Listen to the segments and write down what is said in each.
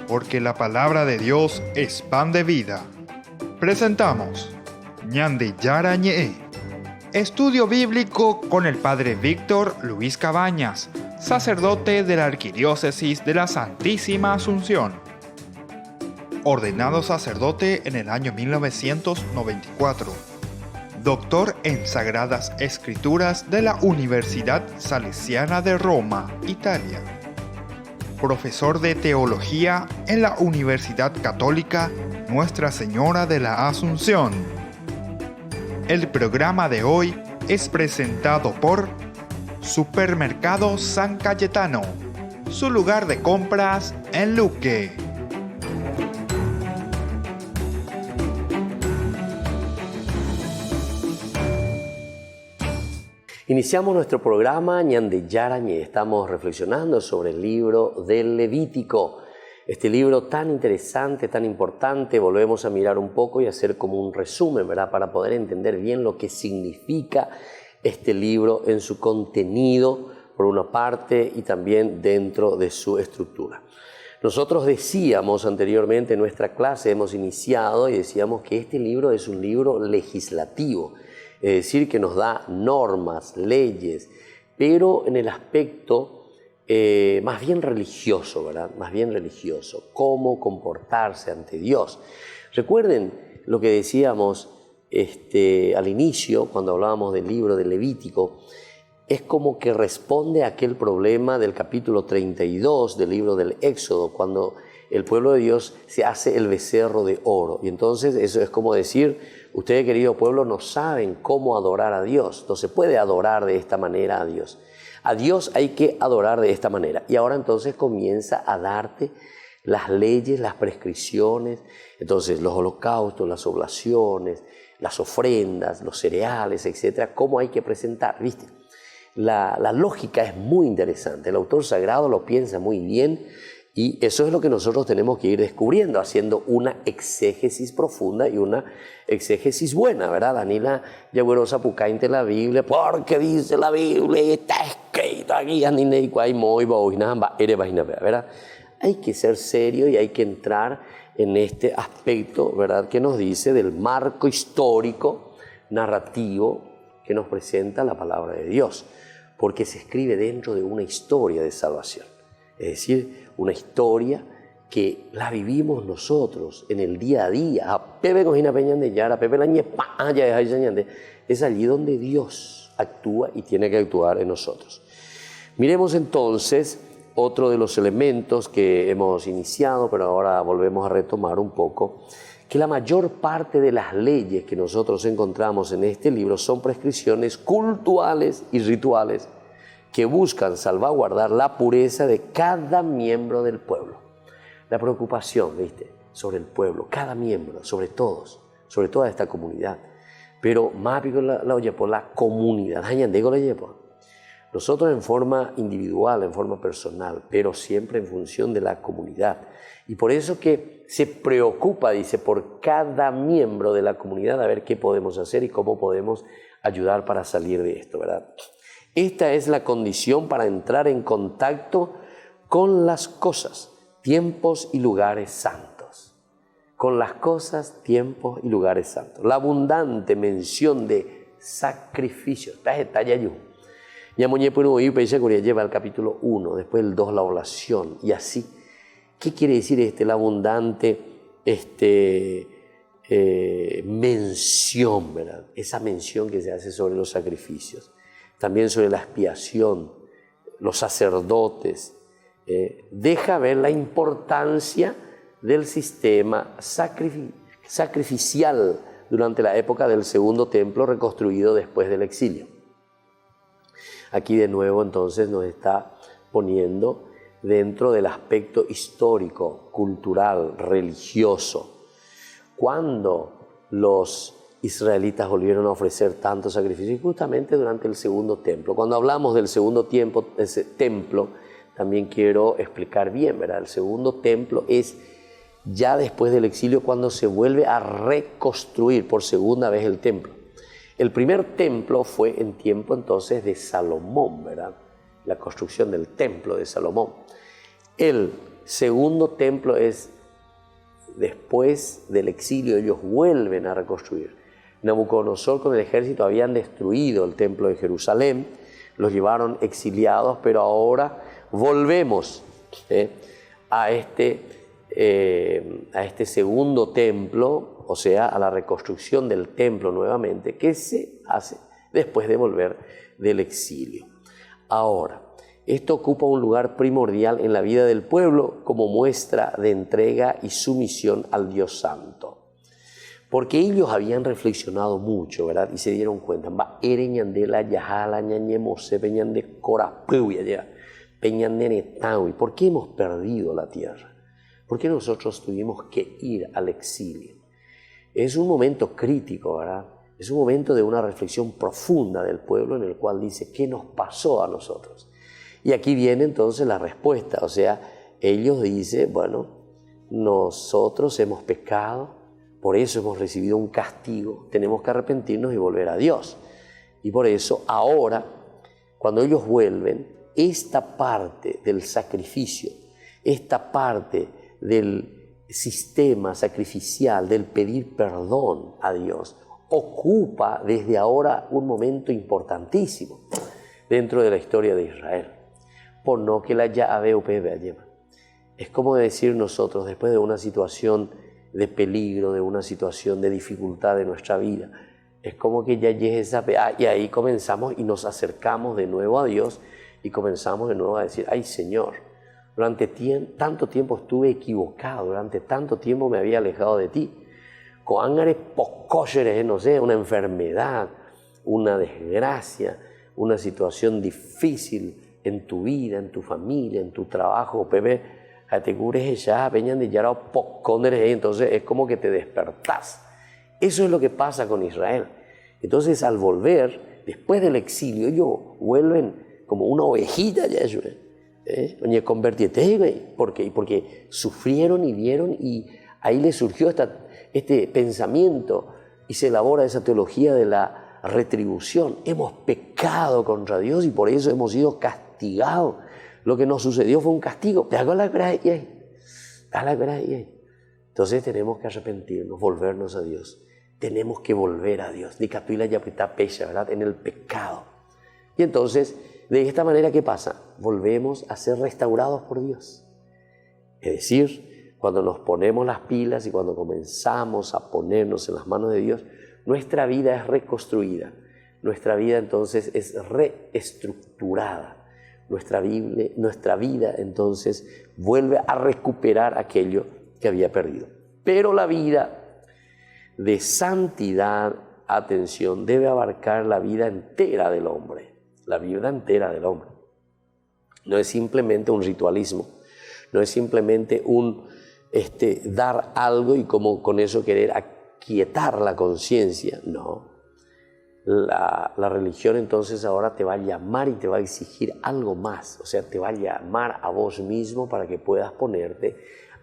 Porque la palabra de Dios es pan de vida. Presentamos Ñande Yara Ñe, estudio bíblico con el Padre Víctor Luis Cabañas, sacerdote de la Arquidiócesis de la Santísima Asunción. Ordenado sacerdote en el año 1994. Doctor en Sagradas Escrituras de la Universidad Salesiana de Roma, Italia. Profesor de Teología en la Universidad Católica Nuestra Señora de la Asunción. El programa de hoy es presentado por Supermercado San Cayetano, su lugar de compras en Luque. Iniciamos nuestro programa Ñande Yara Ñe. Estamos reflexionando sobre el libro del Levítico. Este libro tan interesante, tan importante, volvemos a mirar un poco y hacer como un resumen, ¿verdad? Para poder entender bien lo que significa este libro en su contenido, por una parte, y también dentro de su estructura. Nosotros decíamos anteriormente en nuestra clase, hemos iniciado y decíamos que este libro es un libro legislativo. Es decir, que nos da normas, leyes, pero en el aspecto más bien religioso, ¿verdad? Más bien religioso, cómo comportarse ante Dios. Recuerden lo que decíamos al inicio, cuando hablábamos del libro del Levítico, es como que responde a aquel problema del capítulo 32 del libro del Éxodo, cuando el pueblo de Dios se hace el becerro de oro. Y entonces eso es como decir, ustedes, querido pueblo, no saben cómo adorar a Dios. No se puede adorar de esta manera a Dios. A Dios hay que adorar de esta manera. Y ahora entonces comienza a darte las leyes, las prescripciones. Entonces los holocaustos, las oblaciones, las ofrendas, los cereales, etcétera, cómo hay que presentar, ¿viste? La lógica es muy interesante. El autor sagrado lo piensa muy bien. Y eso es lo que nosotros tenemos que ir descubriendo, haciendo una exégesis profunda y una exégesis buena, ¿verdad? Danila Yaguerosa Pucainte la Biblia, porque dice la Biblia y está escrito aquí, ¿verdad? Hay que ser serio y hay que entrar en este aspecto, ¿verdad? Que nos dice del marco histórico, narrativo, que nos presenta la palabra de Dios, porque se escribe dentro de una historia de salvación. Es decir, una historia que la vivimos nosotros en el día a día. Es allí donde Dios actúa y tiene que actuar en nosotros. Miremos entonces otro de los elementos que hemos iniciado, pero ahora volvemos a retomar un poco, que la mayor parte de las leyes que nosotros encontramos en este libro son prescripciones cultuales y rituales que buscan salvaguardar la pureza de cada miembro del pueblo. La preocupación, ¿viste?, sobre el pueblo, cada miembro, sobre todos, sobre toda esta comunidad. Pero más por la comunidad. Nosotros en forma individual, en forma personal, pero siempre en función de la comunidad. Y por eso que se preocupa, dice, por cada miembro de la comunidad, a ver qué podemos hacer y cómo podemos ayudar para salir de esto, ¿verdad? Esta es la condición para entrar en contacto con las cosas, tiempos y lugares santos. Con las cosas, tiempos y lugares santos. La abundante mención de sacrificios. Lleva al capítulo 1, después el 2 la oblación y así. ¿Qué quiere decir la abundante mención, ¿verdad? Esa mención que se hace sobre los sacrificios. También sobre la expiación, los sacerdotes. Deja ver la importancia del sistema sacrificial durante la época del segundo templo reconstruido después del exilio. Aquí de nuevo entonces nos está poniendo dentro del aspecto histórico, cultural, religioso. Cuando los israelitas volvieron a ofrecer tantos sacrificios, justamente durante el segundo templo. Cuando hablamos del segundo templo, también quiero explicar bien, ¿verdad? El segundo templo es ya después del exilio cuando se vuelve a reconstruir por segunda vez el templo. El primer templo fue en tiempo entonces de Salomón, ¿verdad? La construcción del templo de Salomón. El segundo templo es después del exilio, ellos vuelven a reconstruir. Nabucodonosor con el ejército habían destruido el templo de Jerusalén, los llevaron exiliados, pero ahora volvemos a este segundo templo, o sea, a la reconstrucción del templo nuevamente, que se hace después de volver del exilio. Ahora, esto ocupa un lugar primordial en la vida del pueblo como muestra de entrega y sumisión al Dios Santo. Porque ellos habían reflexionado mucho, ¿verdad? Y se dieron cuenta, ¿por qué hemos perdido la tierra? ¿Por qué nosotros tuvimos que ir al exilio? Es un momento crítico, ¿verdad? Es un momento de una reflexión profunda del pueblo en el cual dice, ¿qué nos pasó a nosotros? Y aquí viene entonces la respuesta, o sea, ellos dicen, bueno, nosotros hemos pecado, por eso hemos recibido un castigo, tenemos que arrepentirnos y volver a Dios. Y por eso ahora, cuando ellos vuelven, esta parte del sacrificio, esta parte del sistema sacrificial, del pedir perdón a Dios, ocupa desde ahora un momento importantísimo dentro de la historia de Israel. Por no que la llave es como decir nosotros, después de una situación de peligro, de una situación de dificultad de nuestra vida, es como que ya y ahí comenzamos y nos acercamos de nuevo a Dios y comenzamos de nuevo a decir, ay Señor, durante tanto tiempo estuve equivocado, durante tanto tiempo me había alejado de ti. No sé, una enfermedad, una desgracia, una situación difícil en tu vida, en tu familia, en tu trabajo, entonces es como que te despertás. Eso es lo que pasa con Israel. Entonces al volver, después del exilio, ellos vuelven como una ovejita, porque sufrieron y vieron y ahí les surgió este pensamiento y se elabora esa teología de la retribución. Hemos pecado contra Dios y por eso hemos sido castigados. Lo que nos sucedió fue un castigo. Entonces tenemos que arrepentirnos, volvernos a Dios. Tenemos que volver a Dios. ¿Verdad? En el pecado. Y entonces, de esta manera, ¿qué pasa? Volvemos a ser restaurados por Dios. Es decir, cuando nos ponemos las pilas y cuando comenzamos a ponernos en las manos de Dios, nuestra vida es reconstruida. Nuestra vida entonces es reestructurada. Nuestra vida entonces vuelve a recuperar aquello que había perdido. Pero la vida de santidad, atención, debe abarcar la vida entera del hombre. La vida entera del hombre. No es simplemente un ritualismo, no es simplemente un dar algo y como con eso querer aquietar la conciencia, no. La religión entonces ahora te va a llamar y te va a exigir algo más, o sea, te va a llamar a vos mismo para que puedas ponerte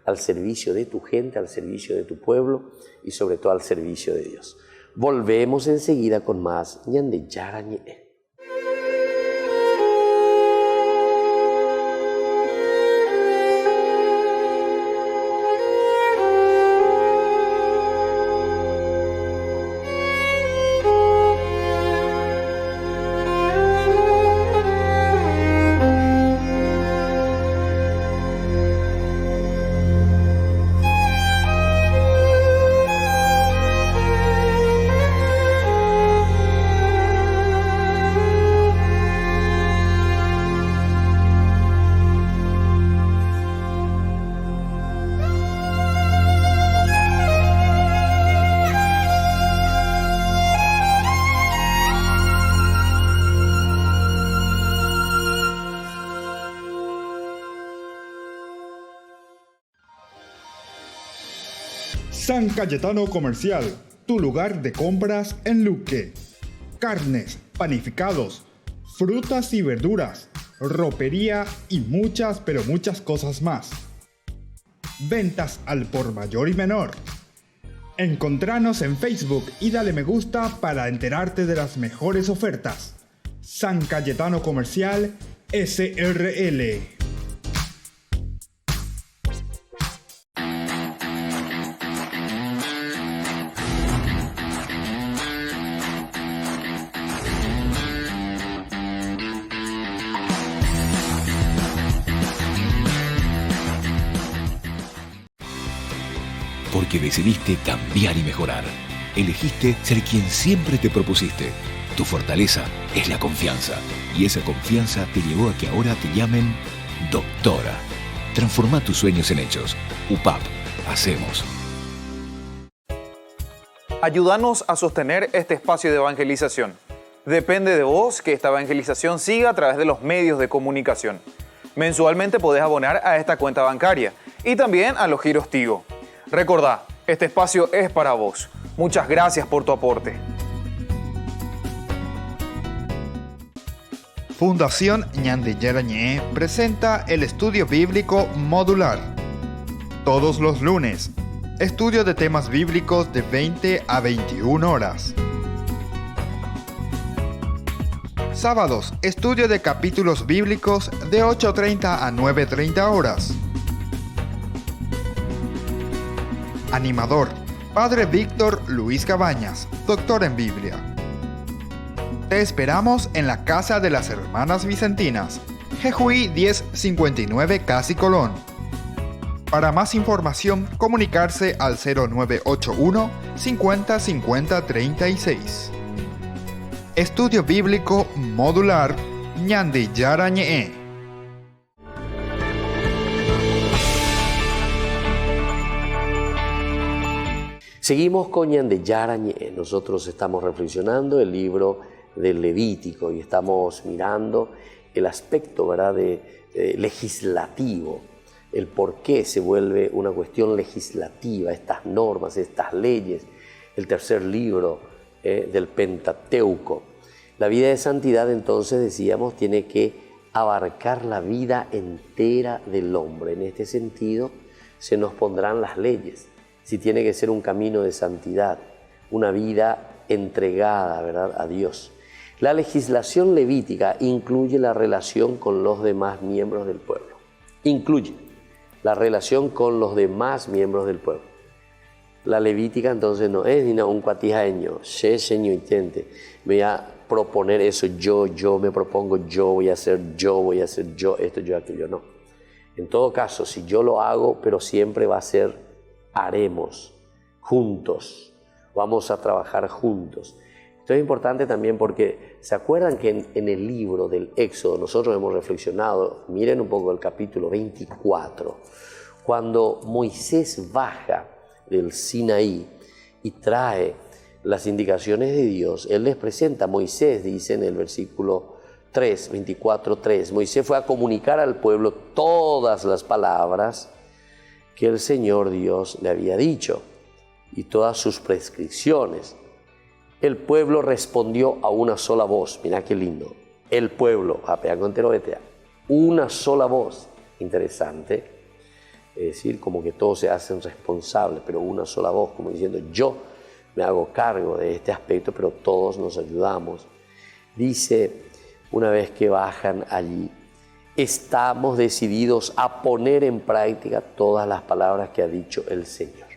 al servicio de tu gente, al servicio de tu pueblo y sobre todo al servicio de Dios. Volvemos enseguida con más Ñande Yarañe. San Cayetano Comercial, tu lugar de compras en Luque. Carnes, panificados, frutas y verduras, ropería y muchas, pero muchas cosas más. Ventas al por mayor y menor. Encontranos en Facebook y dale me gusta para enterarte de las mejores ofertas. San Cayetano Comercial, SRL. Porque decidiste cambiar y mejorar. Elegiste ser quien siempre te propusiste. Tu fortaleza es la confianza. Y esa confianza te llevó a que ahora te llamen doctora. Transforma tus sueños en hechos. UPAP. Hacemos. Ayúdanos a sostener este espacio de evangelización. Depende de vos que esta evangelización siga a través de los medios de comunicación. Mensualmente podés abonar a esta cuenta bancaria y también a los giros Tigo. Recordá, este espacio es para vos. Muchas gracias por tu aporte. Fundación Ñande Yarañé presenta el estudio bíblico modular. Todos los lunes, estudio de temas bíblicos de 20 a 21 horas. Sábados, estudio de capítulos bíblicos de 8:30 a 9:30 horas. Animador, Padre Víctor Luis Cabañas, doctor en Biblia. Te esperamos en la Casa de las Hermanas Vicentinas, Jejuí 1059 Casi Colón. Para más información, comunicarse al 0981 50 50 36. Estudio Bíblico Modular Ñande Yarañé. Seguimos con Ñande Yarañé. Nosotros estamos reflexionando el libro del Levítico y estamos mirando el aspecto, ¿verdad?, legislativo, el por qué se vuelve una cuestión legislativa, estas normas, estas leyes, el tercer libro del Pentateuco. La vida de santidad, entonces, decíamos, tiene que abarcar la vida entera del hombre. En este sentido, se nos pondrán las leyes. Si tiene que ser un camino de santidad, una vida entregada, ¿verdad?, a Dios. La legislación levítica incluye la relación con los demás miembros del pueblo. Incluye la relación con los demás miembros del pueblo. La levítica entonces no es ni un cuatijaño, señor intente, voy a proponer eso, yo me propongo, yo voy a hacer yo, esto, yo, aquello, no. En todo caso, si yo lo hago, pero siempre va a ser haremos, juntos, vamos a trabajar juntos. Esto es importante también porque, ¿se acuerdan que en el libro del Éxodo nosotros hemos reflexionado? Miren un poco el capítulo 24, cuando Moisés baja del Sinaí y trae las indicaciones de Dios, él les presenta, Moisés dice en el versículo 3, 24:3, Moisés fue a comunicar al pueblo todas las palabras que el Señor Dios le había dicho y todas sus prescripciones. El pueblo respondió a una sola voz. Mira qué lindo. El pueblo, una sola voz. Interesante. Es decir, como que todos se hacen responsables, pero una sola voz, como diciendo, yo me hago cargo de este aspecto, pero todos nos ayudamos. Dice, una vez que bajan allí, estamos decididos a poner en práctica todas las palabras que ha dicho el Señor.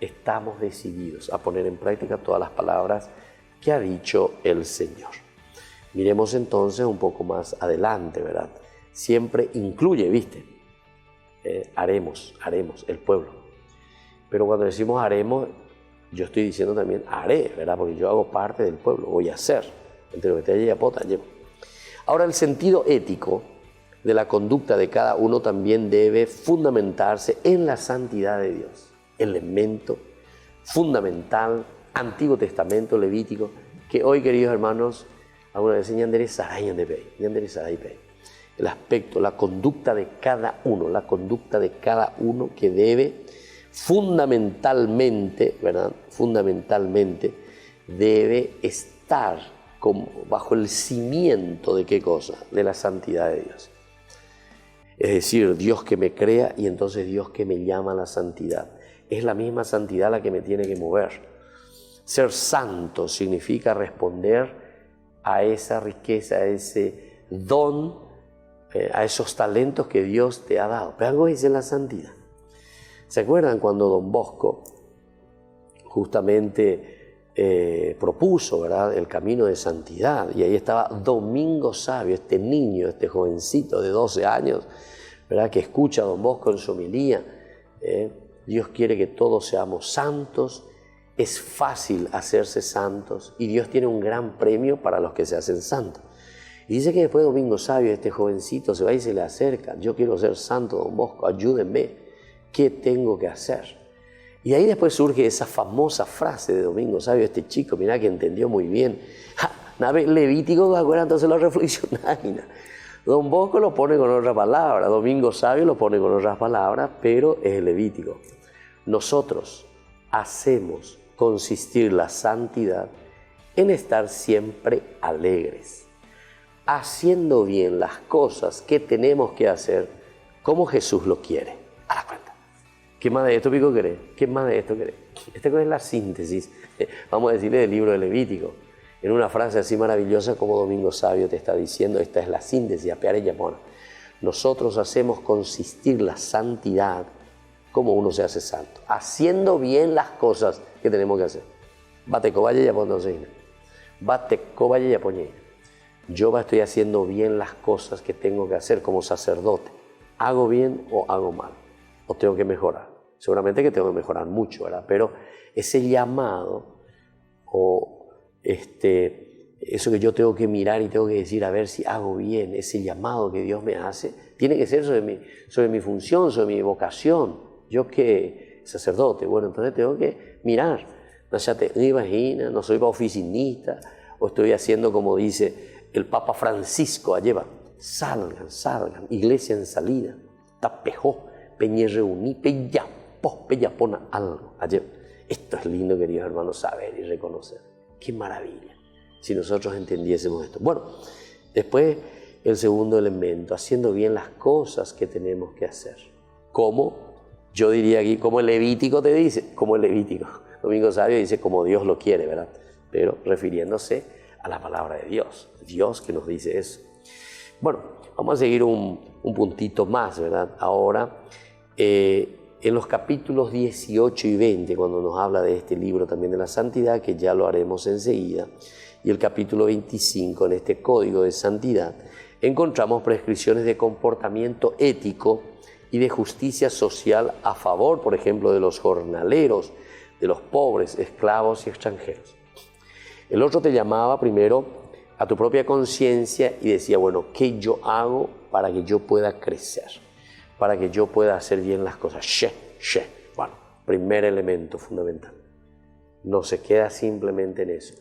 Estamos decididos a poner en práctica todas las palabras que ha dicho el Señor. Miremos entonces un poco más adelante, ¿verdad? Siempre incluye, ¿viste? Haremos, el pueblo. Pero cuando decimos haremos, yo estoy diciendo también haré, ¿verdad? Porque yo hago parte del pueblo, voy a hacer. Entre lo que te haya pota, llevo. Ahora, el sentido ético de la conducta de cada uno también debe fundamentarse en la santidad de Dios. Elemento fundamental, Antiguo Testamento, Levítico, que hoy, queridos hermanos, alguna vez Ñandere Saray, el aspecto, la conducta de cada uno que debe fundamentalmente, ¿verdad? Fundamentalmente debe estar bajo el cimiento de ¿qué cosa? De la santidad de Dios. Es decir, Dios que me crea y entonces Dios que me llama a la santidad. Es la misma santidad la que me tiene que mover. Ser santo significa responder a esa riqueza, a ese don, a esos talentos que Dios te ha dado. Pero algo es la santidad. ¿Se acuerdan cuando Don Bosco justamente propuso, ¿verdad?, el camino de santidad? Y ahí estaba Domingo Sabio, este niño, este jovencito de 12 años, ¿verdad?, que escucha a Don Bosco en su homilía. Dios quiere que todos seamos santos. Es fácil hacerse santos y Dios tiene un gran premio para los que se hacen santos. Y dice que después de Domingo Sabio este jovencito se va y se le acerca. Yo quiero ser santo, don Bosco, ayúdenme. ¿Qué tengo que hacer? Y ahí después surge esa famosa frase de Domingo Sabio, este chico, mirá que entendió muy bien. Levítico, entonces lo reflexiona. Don Bosco lo pone con otra palabra, Domingo Sabio lo pone con otras palabras, pero es el Levítico. Nosotros hacemos consistir la santidad en estar siempre alegres, haciendo bien las cosas que tenemos que hacer como Jesús lo quiere. A la cuenta. ¿Qué más de esto, Pico, querés? ¿Qué más de esto querés? Esta es la síntesis, vamos a decirle, del libro de Levítico. En una frase así maravillosa como Domingo Sabio te está diciendo, esta es la síntesis, apeare yapona. Nosotros hacemos consistir la santidad como uno se hace santo, haciendo bien las cosas que tenemos que hacer. Bateco vaya yaponoseina. Bateco vaya yapoñeina. Yo estoy haciendo bien las cosas que tengo que hacer como sacerdote. ¿Hago bien o hago mal? ¿O tengo que mejorar? Seguramente que tengo que mejorar mucho, ¿verdad? Pero ese llamado o eso que yo tengo que mirar y tengo que decir a ver si hago bien, ese llamado que Dios me hace, tiene que ser sobre mi función, sobre mi vocación. Yo que sacerdote, bueno, entonces tengo que mirar. No te imagina, no soy oficinista, o estoy haciendo como dice el Papa Francisco, lleva, salgan, iglesia en salida, tapejó, peñe reuní, pellapona algo. Esto es lindo, queridos hermanos, saber y reconocer. ¡Qué maravilla! Si nosotros entendiésemos esto. Bueno, después el segundo elemento, haciendo bien las cosas que tenemos que hacer. ¿Cómo? Yo diría aquí, como el Levítico te dice, como el Levítico. Domingo Sabio dice como Dios lo quiere, ¿verdad? Pero refiriéndose a la palabra de Dios. Dios que nos dice eso. Bueno, vamos a seguir un puntito más, ¿verdad? Ahora, en los capítulos 18 y 20, cuando nos habla de este libro también de la santidad, que ya lo haremos enseguida, y el capítulo 25, en este código de santidad, encontramos prescripciones de comportamiento ético y de justicia social a favor, por ejemplo, de los jornaleros, de los pobres, esclavos y extranjeros. El otro te llamaba primero a tu propia conciencia y decía, bueno, ¿qué yo hago para que yo pueda crecer? Para que yo pueda hacer bien las cosas. Bueno, primer elemento fundamental. No se queda simplemente en eso.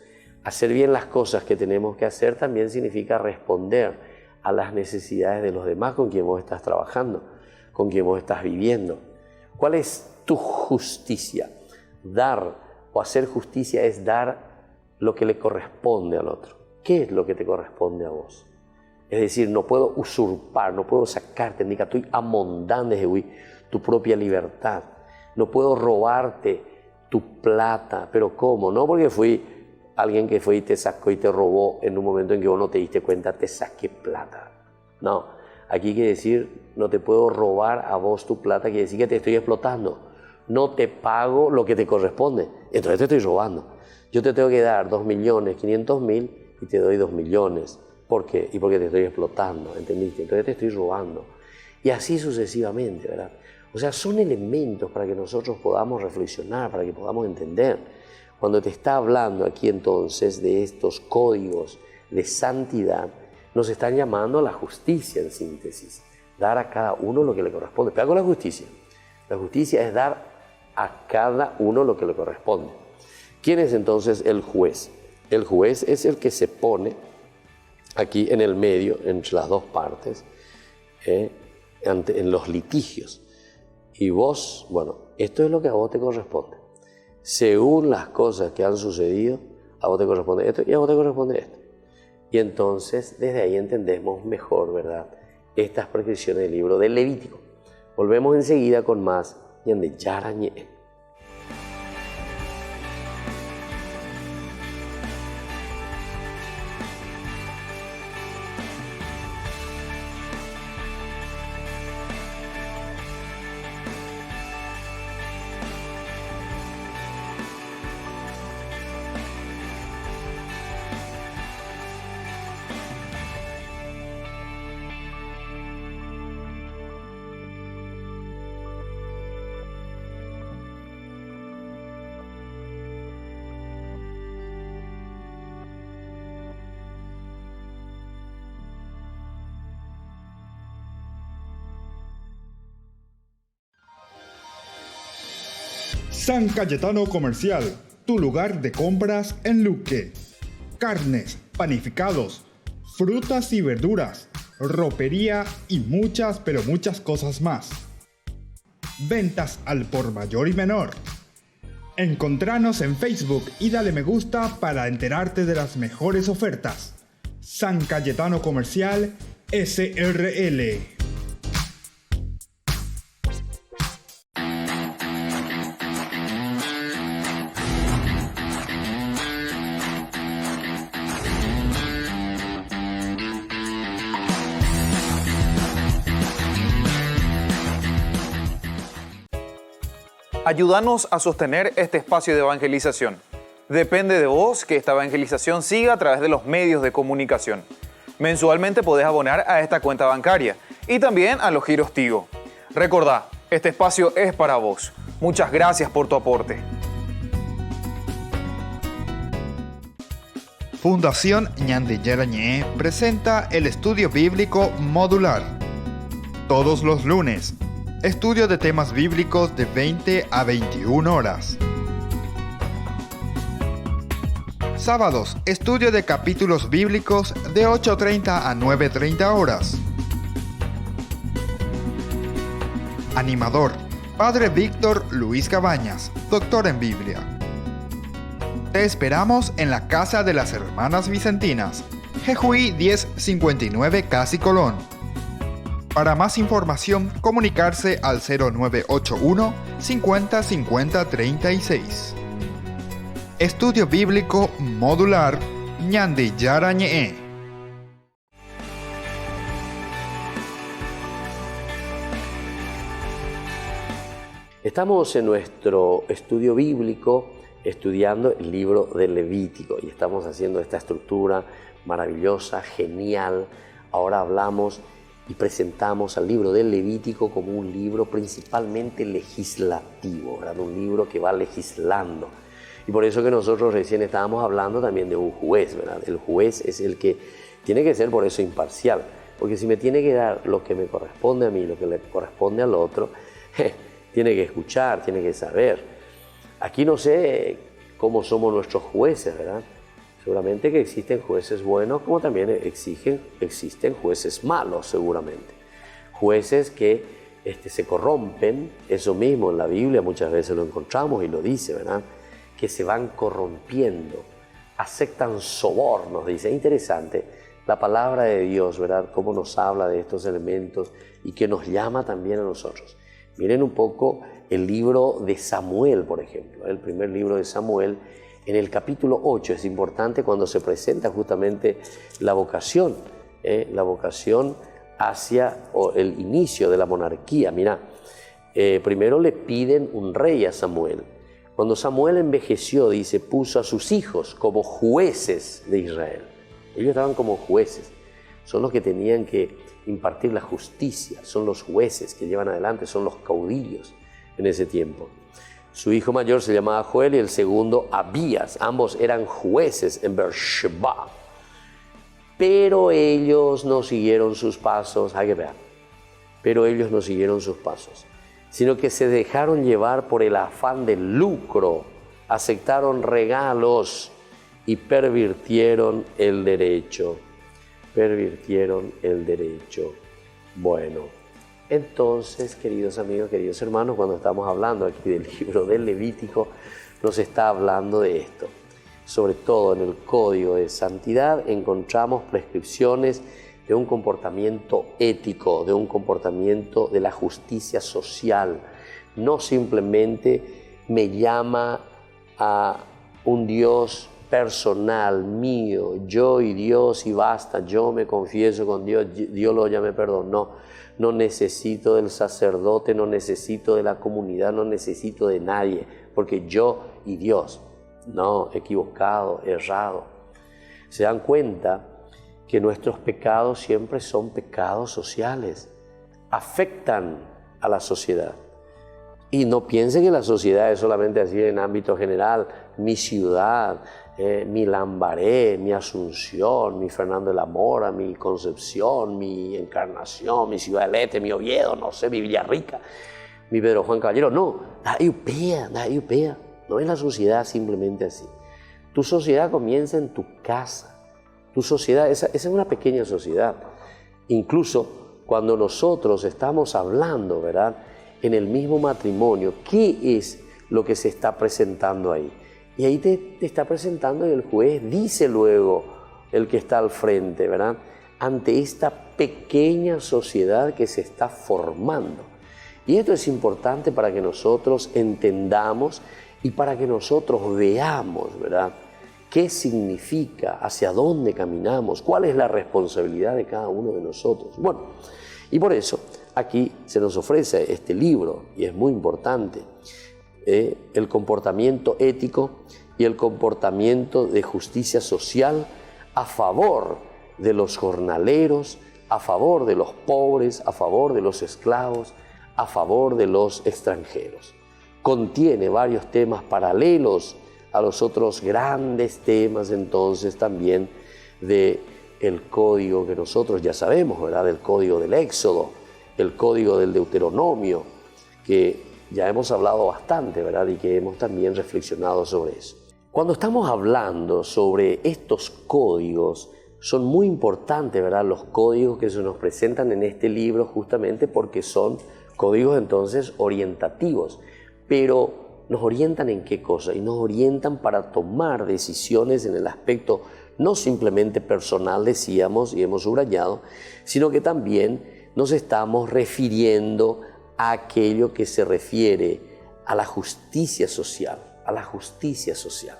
Hacer bien las cosas que tenemos que hacer también significa responder a las necesidades de los demás con quien vos estás trabajando, con quien vos estás viviendo. ¿Cuál es tu justicia? Dar o hacer justicia es dar lo que le corresponde al otro. ¿Qué es lo que te corresponde a vos? Es decir, no puedo usurpar, no puedo sacarte, ni que estoy amondando tu propia libertad. No puedo robarte tu plata. ¿Pero cómo? No porque fui alguien que fue y te sacó y te robó en un momento en que vos no te diste cuenta, te saqué plata. No, aquí quiere decir, no te puedo robar a vos tu plata, quiere decir que te estoy explotando. No te pago lo que te corresponde, entonces te estoy robando. Yo te tengo que dar 2.500.000 y te doy 2 millones. ¿Por qué? Y porque te estoy explotando, ¿entendiste? Entonces te estoy robando. Y así sucesivamente, ¿verdad? O sea, son elementos para que nosotros podamos reflexionar, para que podamos entender. Cuando te está hablando aquí entonces de estos códigos de santidad, nos están llamando a la justicia en síntesis. Dar a cada uno lo que le corresponde. Pero con la justicia. La justicia es dar a cada uno lo que le corresponde. ¿Quién es entonces el juez? El juez es el que se pone aquí en el medio, entre las dos partes, en los litigios. Y vos, bueno, esto es lo que a vos te corresponde. Según las cosas que han sucedido, a vos te corresponde esto y a vos te corresponde esto. Y entonces, desde ahí entendemos mejor, ¿verdad?, estas prescripciones del libro del Levítico. Volvemos enseguida con más Ñande Yarañe. San Cayetano Comercial, tu lugar de compras en Luque. Carnes, panificados, frutas y verduras, ropería y muchas, pero muchas cosas más. Ventas al por mayor y menor. Encontranos en Facebook y dale me gusta para enterarte de las mejores ofertas. San Cayetano Comercial SRL. Ayúdanos a sostener este espacio de evangelización. Depende de vos que esta evangelización siga a través de los medios de comunicación. Mensualmente podés abonar a esta cuenta bancaria y también a los giros Tigo. Recordá, este espacio es para vos. Muchas gracias por tu aporte. Fundación Ñande Yarañé presenta el estudio bíblico modular. Todos los lunes, estudio de temas bíblicos de 20 a 21 horas. Sábados, estudio de capítulos bíblicos de 8:30 a 9:30 horas. Animador, Padre Víctor Luis Cabañas, doctor en Biblia. Te esperamos en la Casa de las Hermanas Vicentinas, Jejuí 1059 Casi Colón. Para más información, comunicarse al 0981 50 50 36. Estudio Bíblico Modular Ñande Yarañé. Estamos en nuestro estudio bíblico estudiando el libro del Levítico y estamos haciendo esta estructura maravillosa, genial. Ahora hablamos y presentamos al libro del Levítico como un libro principalmente legislativo, ¿verdad? Un libro que va legislando. Y por eso que nosotros recién estábamos hablando también de un juez, ¿verdad? El juez es el que tiene que ser por eso imparcial, porque si me tiene que dar lo que me corresponde a mí, lo que le corresponde al otro, tiene que escuchar, tiene que saber. Aquí no sé cómo somos nuestros jueces, ¿verdad? Seguramente que existen jueces buenos, como también existen jueces malos, seguramente. Jueces que se corrompen, eso mismo en la Biblia muchas veces lo encontramos y lo dice, ¿verdad? Que se van corrompiendo, aceptan sobornos, dice. Es interesante la palabra de Dios, ¿verdad? Cómo nos habla de estos elementos y que nos llama también a nosotros. Miren un poco el libro de Samuel, por ejemplo, el primer libro de Samuel, en el capítulo 8 es importante cuando se presenta justamente la vocación hacia el inicio de la monarquía. Mira, primero le piden un rey a Samuel. Cuando Samuel envejeció, dice, puso a sus hijos como jueces de Israel. Ellos estaban como jueces, son los que tenían que impartir la justicia, son los jueces que llevan adelante, son los caudillos en ese tiempo. Su hijo mayor se llamaba Joel y el segundo Abías. Ambos eran jueces en Beersheba. Pero ellos no siguieron sus pasos, pero ellos no siguieron sus pasos, sino que se dejaron llevar por el afán del lucro, aceptaron regalos y pervirtieron el derecho. Bueno, entonces, queridos amigos, queridos hermanos, cuando estamos hablando aquí del libro del Levítico, nos está hablando de esto. Sobre todo en el Código de Santidad encontramos prescripciones de un comportamiento ético, de un comportamiento de la justicia social. No simplemente me llama a un Dios personal, mío, yo y Dios y basta, yo me confieso con Dios, Dios lo llame perdón. No necesito del sacerdote, no necesito de la comunidad, no necesito de nadie, porque yo y Dios. No, equivocado, errado. Se dan cuenta que nuestros pecados siempre son pecados sociales, afectan a la sociedad. Y no piensen que la sociedad es solamente así en ámbito general, mi ciudad, mi Lambaré, mi Asunción, mi Fernando de la Mora, mi Concepción, mi Encarnación, mi Ciudad del Este, mi Oviedo, no sé, mi Villarrica. mi Pedro Juan Caballero, no, no es la sociedad simplemente así. Tu sociedad comienza en tu casa. Tu sociedad, esa es una pequeña sociedad. Incluso cuando nosotros estamos hablando, ¿verdad?, en el mismo matrimonio, ¿qué es lo que se está presentando ahí? Y ahí te está presentando y el juez dice luego, el que está al frente, ¿verdad?, ante esta pequeña sociedad que se está formando. Y esto es importante para que nosotros entendamos y para que nosotros veamos, ¿verdad?, qué significa, hacia dónde caminamos, cuál es la responsabilidad de cada uno de nosotros. Bueno, y por eso aquí se nos ofrece este libro, y es muy importante, el comportamiento ético y el comportamiento de justicia social a favor de los jornaleros, a favor de los pobres, a favor de los esclavos, a favor de los extranjeros. Contiene varios temas paralelos a los otros grandes temas entonces también del código que nosotros ya sabemos, ¿verdad?, del código del Éxodo, el código del Deuteronomio, que ya hemos hablado bastante, ¿verdad?, y que hemos también reflexionado sobre eso. Cuando estamos hablando sobre estos códigos, son muy importantes, ¿verdad?, los códigos que se nos presentan en este libro, justamente porque son códigos entonces orientativos, pero ¿nos orientan en qué cosa? Y nos orientan para tomar decisiones en el aspecto no simplemente personal, decíamos y hemos subrayado, sino que también nos estamos refiriendo a aquello que se refiere a la justicia social, a la justicia social.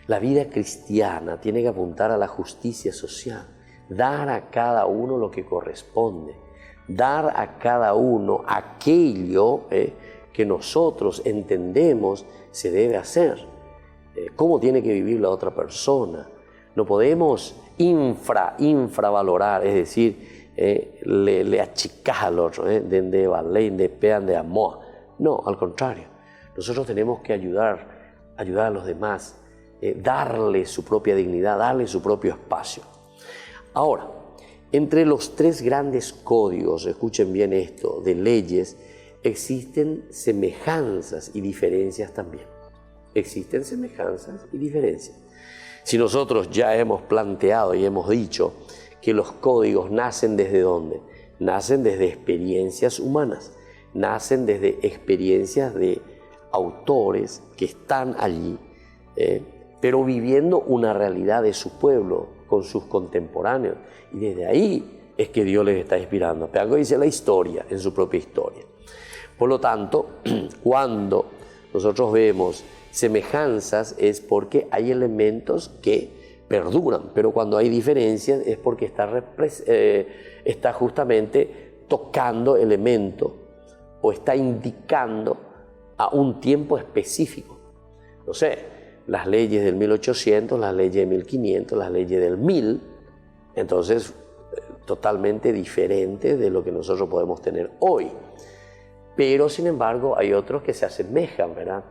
La vida cristiana tiene que apuntar a la justicia social, dar a cada uno lo que corresponde, dar a cada uno aquello que nosotros entendemos se debe hacer, cómo tiene que vivir la otra persona. No podemos infravalorar, es decir, le achicás al otro, de valer, de pean, de amor. No, al contrario, nosotros tenemos que ayudar a los demás, darle su propia dignidad, darle su propio espacio. Ahora, entre los tres grandes códigos, escuchen bien esto, de leyes, existen semejanzas y diferencias también. Existen semejanzas y diferencias. Si nosotros ya hemos planteado y hemos dicho que los códigos nacen ¿desde dónde? Nacen desde experiencias humanas, nacen desde experiencias de autores que están allí, pero viviendo una realidad de su pueblo con sus contemporáneos. Y desde ahí es que Dios les está inspirando. Pero dice la historia, en su propia historia. Por lo tanto, cuando nosotros vemos semejanzas es porque hay elementos que perduran, pero cuando hay diferencias es porque está justamente tocando elementos o está indicando a un tiempo específico. No sé, las leyes del 1800, las leyes de 1500, las leyes del 1000, entonces totalmente diferentes de lo que nosotros podemos tener hoy. Pero, sin embargo, hay otros que se asemejan, ¿verdad?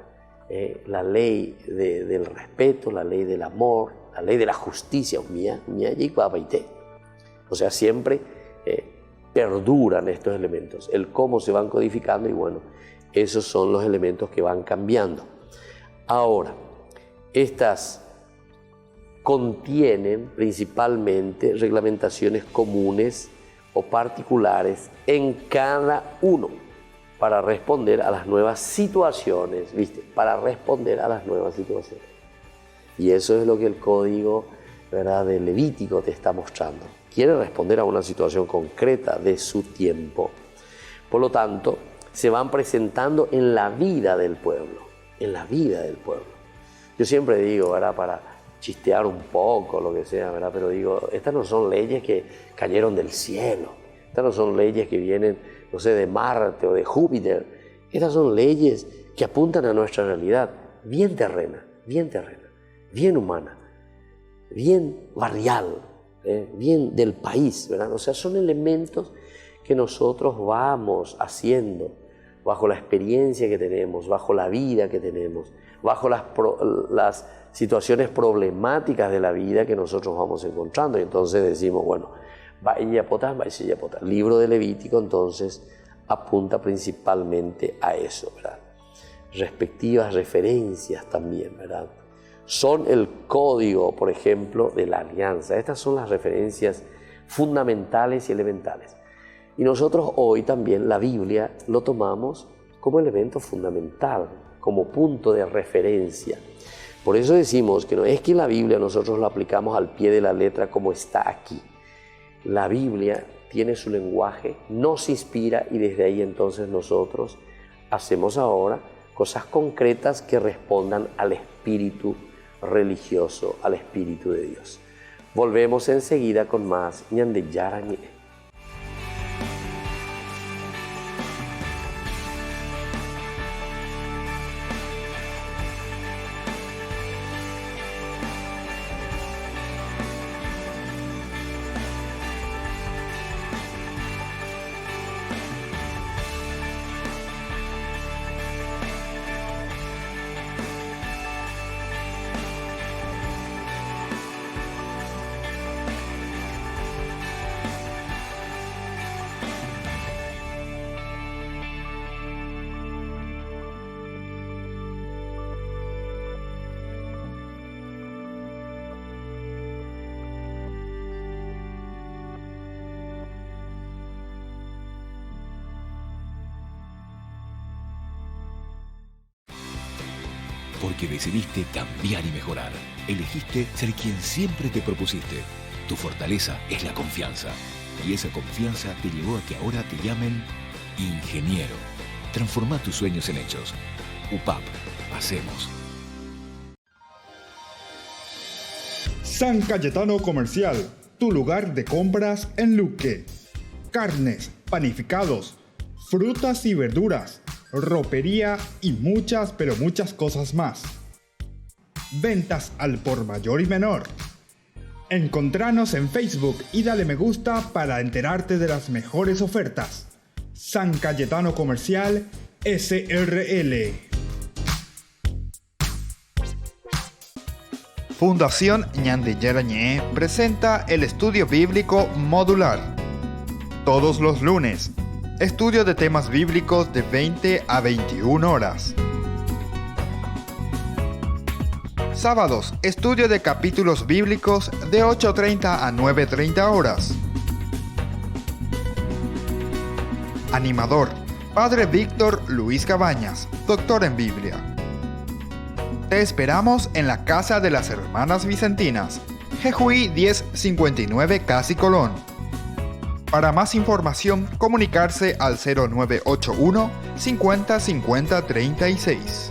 La ley del respeto, la ley del amor, la ley de la justicia, o sea, siempre perduran estos elementos. El cómo se van codificando y bueno, esos son los elementos que van cambiando. Ahora, estas contienen principalmente reglamentaciones comunes o particulares en cada uno, para responder a las nuevas situaciones, ¿viste? Para responder a las nuevas situaciones. Y eso es lo que el código, ¿verdad?, de Levítico te está mostrando. Quiere responder a una situación concreta de su tiempo. Por lo tanto, se van presentando en la vida del pueblo, en la vida del pueblo. Yo siempre digo, ¿verdad?, para chistear un poco, lo que sea, ¿verdad?, pero digo, estas no son leyes que cayeron del cielo, estas no son leyes que vienen, no sé, de Marte o de Júpiter. Estas son leyes que apuntan a nuestra realidad, bien terrena, bien humana, bien barrial, bien del país, ¿verdad? O sea, son elementos que nosotros vamos haciendo bajo la experiencia que tenemos, bajo la vida que tenemos, bajo las situaciones problemáticas de la vida que nosotros vamos encontrando. Y entonces decimos, bueno, libro de Levítico entonces apunta principalmente a eso, ¿verdad? Respectivas referencias también, ¿verdad? Son el código, por ejemplo, de la alianza. Estas son las referencias fundamentales y elementales. Y nosotros hoy también la Biblia lo tomamos como elemento fundamental, como punto de referencia. Por eso decimos que no es que la Biblia nosotros lo aplicamos al pie de la letra como está aquí. La Biblia tiene su lenguaje, nos inspira y desde ahí entonces nosotros hacemos ahora cosas concretas que respondan al espíritu religioso, al espíritu de Dios. Volvemos enseguida con más Ñande Yarañe. Porque decidiste cambiar y mejorar. Elegiste ser quien siempre te propusiste. Tu fortaleza es la confianza. Y esa confianza te llevó a que ahora te llamen ingeniero. Transforma tus sueños en hechos. UPAP. Hacemos. San Cayetano Comercial, tu lugar de compras en Luque. Carnes, panificados, frutas y verduras, ropería y muchas, pero muchas cosas más. Ventas al por mayor y menor. Encontranos en Facebook y dale me gusta para enterarte de las mejores ofertas. San Cayetano Comercial SRL. Fundación Ñande Yarañé presenta el estudio bíblico modular. Todos los lunes. Estudio de temas bíblicos de 20 a 21 horas. Sábados, estudio de capítulos bíblicos de 8:30 a 9:30 horas. Animador, Padre Víctor Luis Cabañas, doctor en Biblia. Te esperamos en la Casa de las Hermanas Vicentinas, Jejuí 1059 Casi Colón. Para más información, comunicarse al 0981 50 50 36.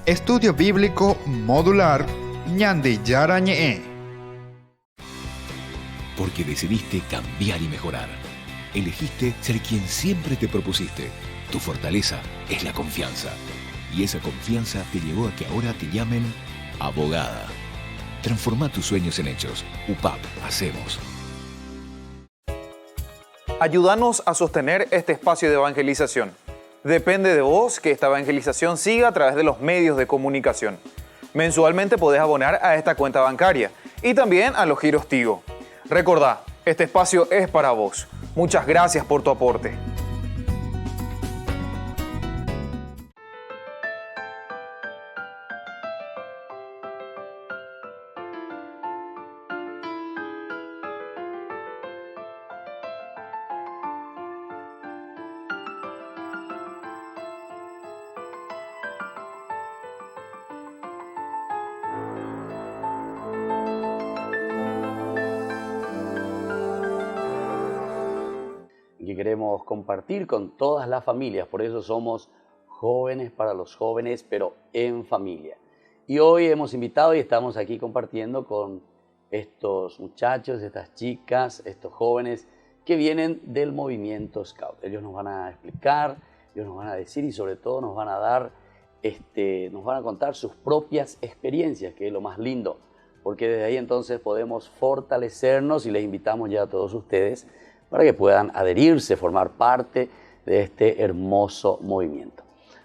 Estudio Bíblico Modular Ñande Yarañé. Porque decidiste cambiar y mejorar. Elegiste ser quien siempre te propusiste. Tu fortaleza es la confianza. Y esa confianza te llevó a que ahora te llamen abogada. Transforma tus sueños en hechos. UPAP. Hacemos. Ayúdanos a sostener este espacio de evangelización. Depende de vos que esta evangelización siga a través de los medios de comunicación. Mensualmente podés abonar a esta cuenta bancaria y también a los giros Tigo. Recordá, este espacio es para vos. Muchas gracias por tu aporte. Que queremos compartir con todas las familias, por eso somos jóvenes para los jóvenes, pero en familia. Y hoy hemos invitado y estamos aquí compartiendo con estos muchachos, estas chicas, estos jóvenes que vienen del movimiento Scout. Ellos nos van a explicar, ellos nos van a decir y sobre todo nos van a dar, nos van a contar sus propias experiencias, que es lo más lindo, porque desde ahí entonces podemos fortalecernos y les invitamos ya a todos ustedes para que puedan adherirse, formar parte de este hermoso movimiento.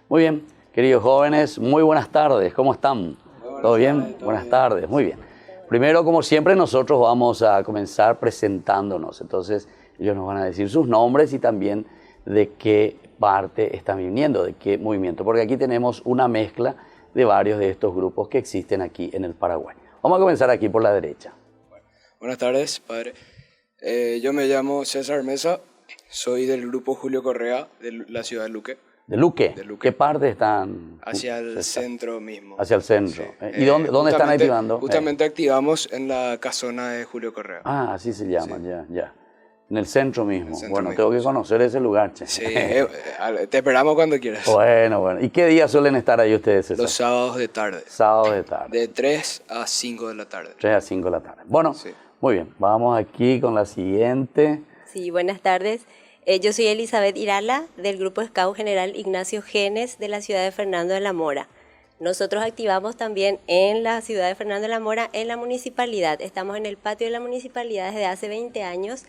Muy bien, queridos jóvenes, muy buenas tardes, ¿cómo están? ¿Todo bien? Buenas tardes, muy bien. Primero, como siempre, nosotros vamos a comenzar presentándonos, entonces ellos nos van a decir sus nombres y también de qué parte están viniendo, de qué movimiento, porque aquí tenemos una mezcla de varios de estos grupos que existen aquí en el Paraguay. Vamos a comenzar aquí por la derecha. Buenas tardes, padre. Yo me llamo César Mesa, soy del grupo Julio Correa de la ciudad de Luque. ¿De Luque? De Luque. ¿Qué parte están? Hacia el centro mismo. Hacia el centro. Sí. ¿Y dónde están activando? Justamente activamos en la casona de Julio Correa. Ah, así se llama, ya. En el centro mismo. centro Bueno, mismo, tengo que sí. conocer ese lugar, che. Sí, te esperamos cuando quieras. Bueno. ¿Y qué días suelen estar ahí ustedes, César? Los sábados de tarde, Sábados de tarde. de 3 a 5 de la tarde. 3 a 5 de la tarde. Bueno, Sí. muy bien. Vamos aquí con la siguiente. Sí, buenas tardes. Yo soy Elizabeth Irala del Grupo Scout General Ignacio Genes de la ciudad de Fernando de la Mora. Nosotros activamos también en la ciudad de Fernando de la Mora, en la municipalidad. Estamos en el patio de la municipalidad desde hace 20 años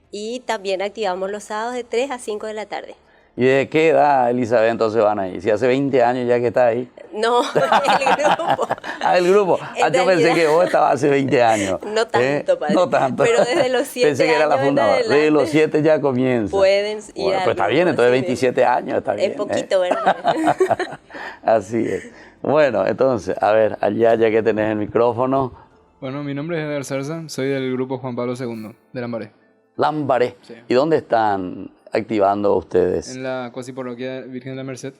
y también activamos los sábados de 3 a 5 de la tarde. ¿Y de qué edad, Elizabeth, entonces van ahí? Si hace 20 años ya que está ahí. No, el grupo. Ah, el grupo. En Yo pensé realidad- que vos estabas hace 20 años. No tanto, padre. No tanto. Pero desde los 7 Pensé que era la años en fundadora. Desde adelante los 7 ya comienza. pueden ir Bueno, al pues está grupo, bien, entonces así 27 años está bien. Es poquito, ¿verdad? Así es. Bueno, entonces, a ver, allá ya que tenés el micrófono, Bueno, mi nombre es Eder Cerza, soy del grupo Juan Pablo II, de Lambaré, Lambaré. Sí. ¿Y dónde están activando ustedes? en la cuasi parroquia Virgen de la Merced.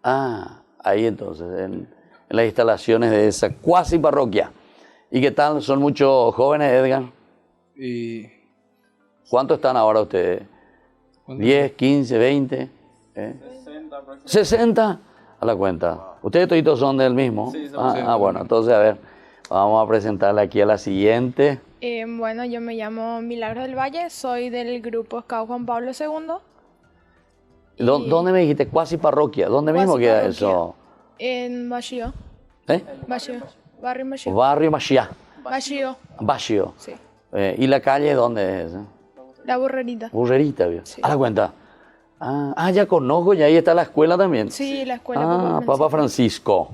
Ah, ahí entonces, en las instalaciones de esa cuasi parroquia. ¿Y qué tal? ¿Son muchos jóvenes, Edgar? Y ¿Cuántos están ahora ustedes? ¿cuánto? ¿10, 15, 20? 60 a la cuenta. ¿Ustedes todos son del mismo? Sí, bueno, entonces a ver, vamos a presentarle aquí a la siguiente. Bueno, yo me llamo Milagros del Valle, soy del grupo Scout Juan Pablo II. ¿Dónde me dijiste? Cuasi parroquia. ¿Dónde mismo Cuasi queda parroquia. eso? En Bajío. Bajío. Barrio Bajío. Barrio Machiá. Bajío, Bajío. sí. ¿Y la calle dónde es? La Burrerita. Burrerita, ¿vio? Sí. A la cuenta. Ya conozco, y ahí está la escuela también. Sí, la escuela Papa Francisco.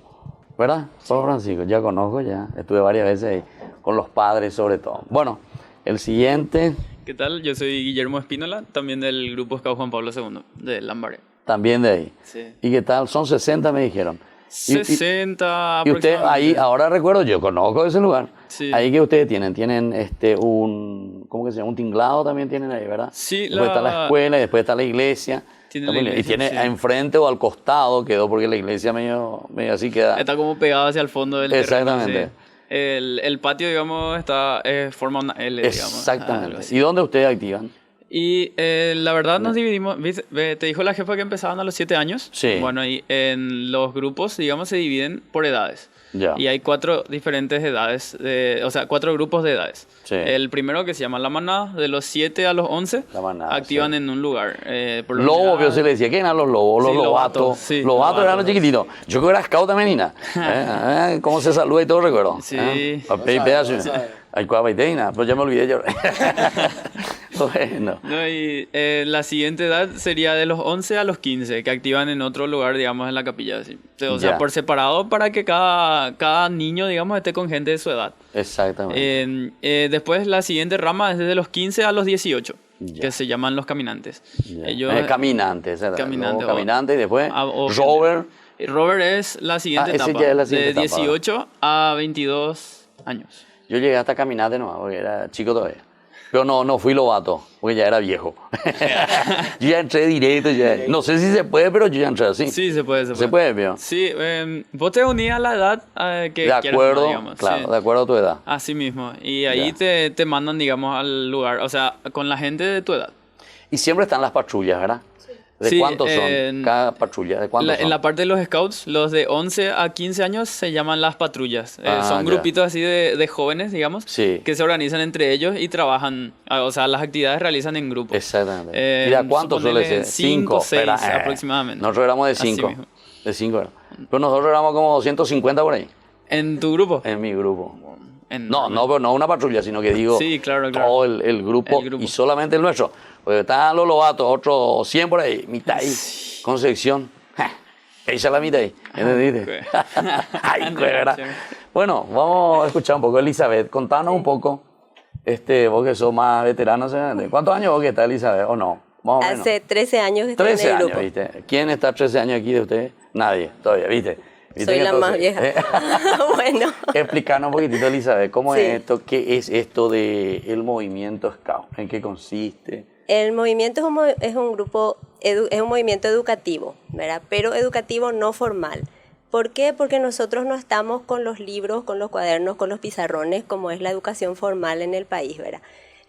¿Verdad? Papa Francisco, ya conozco, ya. Estuve varias veces ahí, con los padres sobre todo. Bueno, el siguiente, ¿Qué tal? Yo soy Guillermo Espínola, también del grupo Scout Juan Pablo II, de Lambaré. también de ahí. Sí. ¿Y qué tal? Son 60, me dijeron. 60 Y usted ahí, aproximadamente. ahora recuerdo, yo conozco ese lugar. Sí. Ahí que ustedes tienen un, ¿cómo que se llama? Un tinglado también tienen ahí, ¿verdad? Sí, Después está la escuela y después está la iglesia. Tiene Está la muy lindo. iglesia, Y tiene sí. enfrente o al costado quedó, porque la iglesia medio así queda. Está como pegado hacia el fondo del terreno. Exactamente. Sí. El patio, digamos, forma una L, digamos. algo Exactamente. así. ¿Y dónde ustedes activan? Y la verdad nos dividimos, ¿viste? Te dijo la jefa que empezaban a los 7 años. Sí. Bueno, y en los grupos, digamos, se dividen por edades. Ya. Y hay 4 diferentes edades, o sea, 4 grupos de edades. Sí. El primero, que se llama la manada, de los 7 a los 11, La manada, activan sí. en un lugar. Por lo Lobos, general- yo se le decía, ¿quién eran los lobos? Los Sí, lobatos. lobatos, sí, Lobatos eran los lobatos. chiquititos. Yo creo que era scout también, Nina. ¿Cómo se saluda y todo recuerdo? Sí. Papel y pedazo. Ay, cuava y teina, pero ya me olvidé yo. Bueno. No, y la siguiente edad sería de los 11 a los 15, que activan en otro lugar, digamos, en la capilla. Así. O sea, Ya. por separado para que cada niño, digamos, esté con gente de su edad. Exactamente. Después la siguiente rama es desde los 15 a los 18, Ya. que se llaman los caminantes. Ya. Ellos, Caminantes, ¿verdad? Caminante, Luego caminante y después o- Robert. Robert es la siguiente ese etapa, ya es la siguiente de etapa, 18 a 22 años. Yo llegué hasta caminante nomás, porque era chico todavía. Pero no fui lobato, porque ya era viejo. Yo ya entré directo. No sé si se puede, pero yo ya entré así. Sí, se puede, ¿Se puede, vio? Sí, vos te unías a la edad que De quieras, acuerdo, digamos. claro, Sí. de acuerdo a tu edad. Así mismo. Y ahí Ya. te mandan, digamos, al lugar, o sea, con la gente de tu edad. Y siempre están las patrullas, ¿verdad? ¿De Sí, cuántos son en- cada patrulla? ¿De cuántos son? En la parte de los scouts, los de 11 a 15 años se llaman las patrullas. Son ya. grupitos así de jóvenes, digamos, Sí. que se organizan entre ellos y trabajan, o sea, las actividades realizan en grupo. Exactamente. ¿Y de cuántos suele ser? 5, 6 Espera, aproximadamente. Nosotros éramos de Así 5. mismo. De 5 era. Pero nosotros éramos como 250 por ahí, ¿En tu grupo? en mi grupo. En- No, pero no una patrulla, sino que digo Sí, claro, claro. todo el grupo, El grupo. y solamente el nuestro. Porque estaban los lobatos, otros 100 por ahí, mitad ahí, con sección. Ella la mitad ahí, ¿entendiste? Ay, cuera. Bueno, vamos a escuchar un poco. Elizabeth, contanos un poco, vos que sos más veterano, ¿cuántos años vos que estás, Elizabeth? ¿O no? más o menos. Hace 13 años que estoy 13 en el años, grupo. ¿viste? ¿Quién está 13 años aquí de ustedes? Nadie, todavía, ¿viste? Soy la más vieja. Bueno. Explícanos un poquitito, Elizabeth, ¿cómo Sí. es esto? ¿Qué es esto del movimiento Scout? ¿En qué consiste? El movimiento es un grupo, es un movimiento educativo, ¿verdad? Pero educativo no formal. ¿Por qué? Porque nosotros no estamos con los libros, con los cuadernos, con los pizarrones, como es la educación formal en el país, ¿verdad?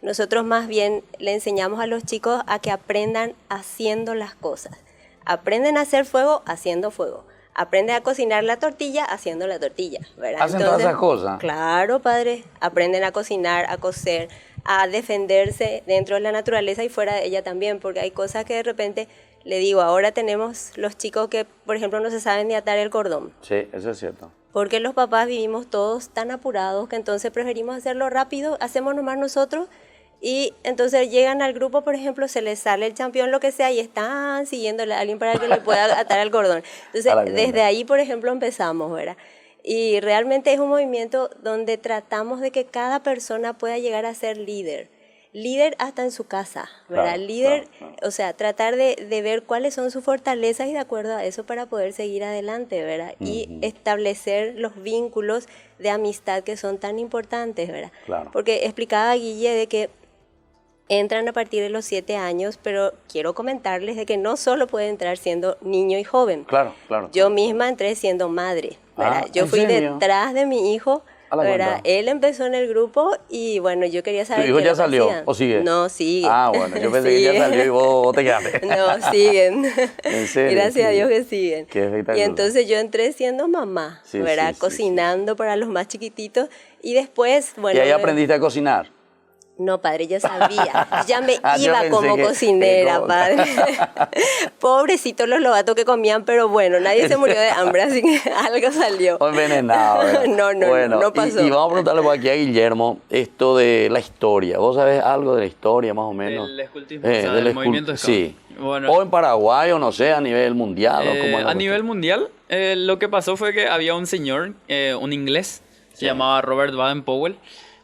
Nosotros más bien le enseñamos a los chicos a que aprendan haciendo las cosas. Aprenden a hacer fuego haciendo fuego. Aprenden a cocinar la tortilla haciendo la tortilla, ¿verdad? ¿Hacen todas esas cosas? Claro, padre. Aprenden a cocinar, a coser, a defenderse dentro de la naturaleza y fuera de ella también, porque hay cosas que de repente, le digo, ahora tenemos los chicos que, por ejemplo, no se saben ni atar el cordón. Sí, eso es cierto. Porque los papás vivimos todos tan apurados que entonces preferimos hacerlo rápido, hacemos nomás nosotros y entonces llegan al grupo, por ejemplo, se les sale el champión, lo que sea, y están siguiéndole a alguien para que le pueda atar el cordón. Entonces, desde ahí, por ejemplo, empezamos, ¿verdad? Y realmente es un movimiento donde tratamos de que cada persona pueda llegar a ser líder. Líder hasta en su casa, ¿verdad? Claro, Líder, claro. o sea, tratar de ver cuáles son sus fortalezas y de acuerdo a eso para poder seguir adelante, ¿verdad? Y establecer los vínculos de amistad que son tan importantes, ¿verdad? Claro. Porque explicaba Guille de que entran a partir de los 7 años, pero quiero comentarles de que no solo puede entrar siendo niño y joven. Claro, claro. Yo misma entré siendo madre, ¿verdad? Yo ¿en fui serio? detrás de mi hijo, A la ¿verdad? cuenta. Él empezó en el grupo y bueno, yo quería saber ¿Tu hijo qué ya es lo que salió hacían. o sigue? No, sigue. Ah, bueno, yo pensé que ya Sigue. salió y vos te quedaste. No, siguen. ¿En serio? Gracias a Sí. Dios que siguen. Qué espectacular. Y entonces yo entré siendo mamá, Sí, ¿verdad? sí, sí, Cocinando para los más chiquititos y después, bueno... ¿Y ahí aprendiste a cocinar? No, padre, yo sabía. Ya me Ah, yo iba pensé como que- cocinera, que padre. Pobrecitos los lobatos que comían, pero bueno, nadie se murió de hambre, así que algo salió. O envenenado. ¿verdad? No, Bueno, no pasó. Y vamos a preguntarle por aquí a Guillermo esto de la historia. ¿Vos sabés algo de la historia, más o menos? Del escultismo, o sea, del movimiento Scout. Sí. Bueno. O en Paraguay, o no sé, a nivel mundial. ¿o cómo es la A cuestión? nivel mundial, lo que pasó fue que había un señor, un inglés, se llamaba Robert Baden-Powell.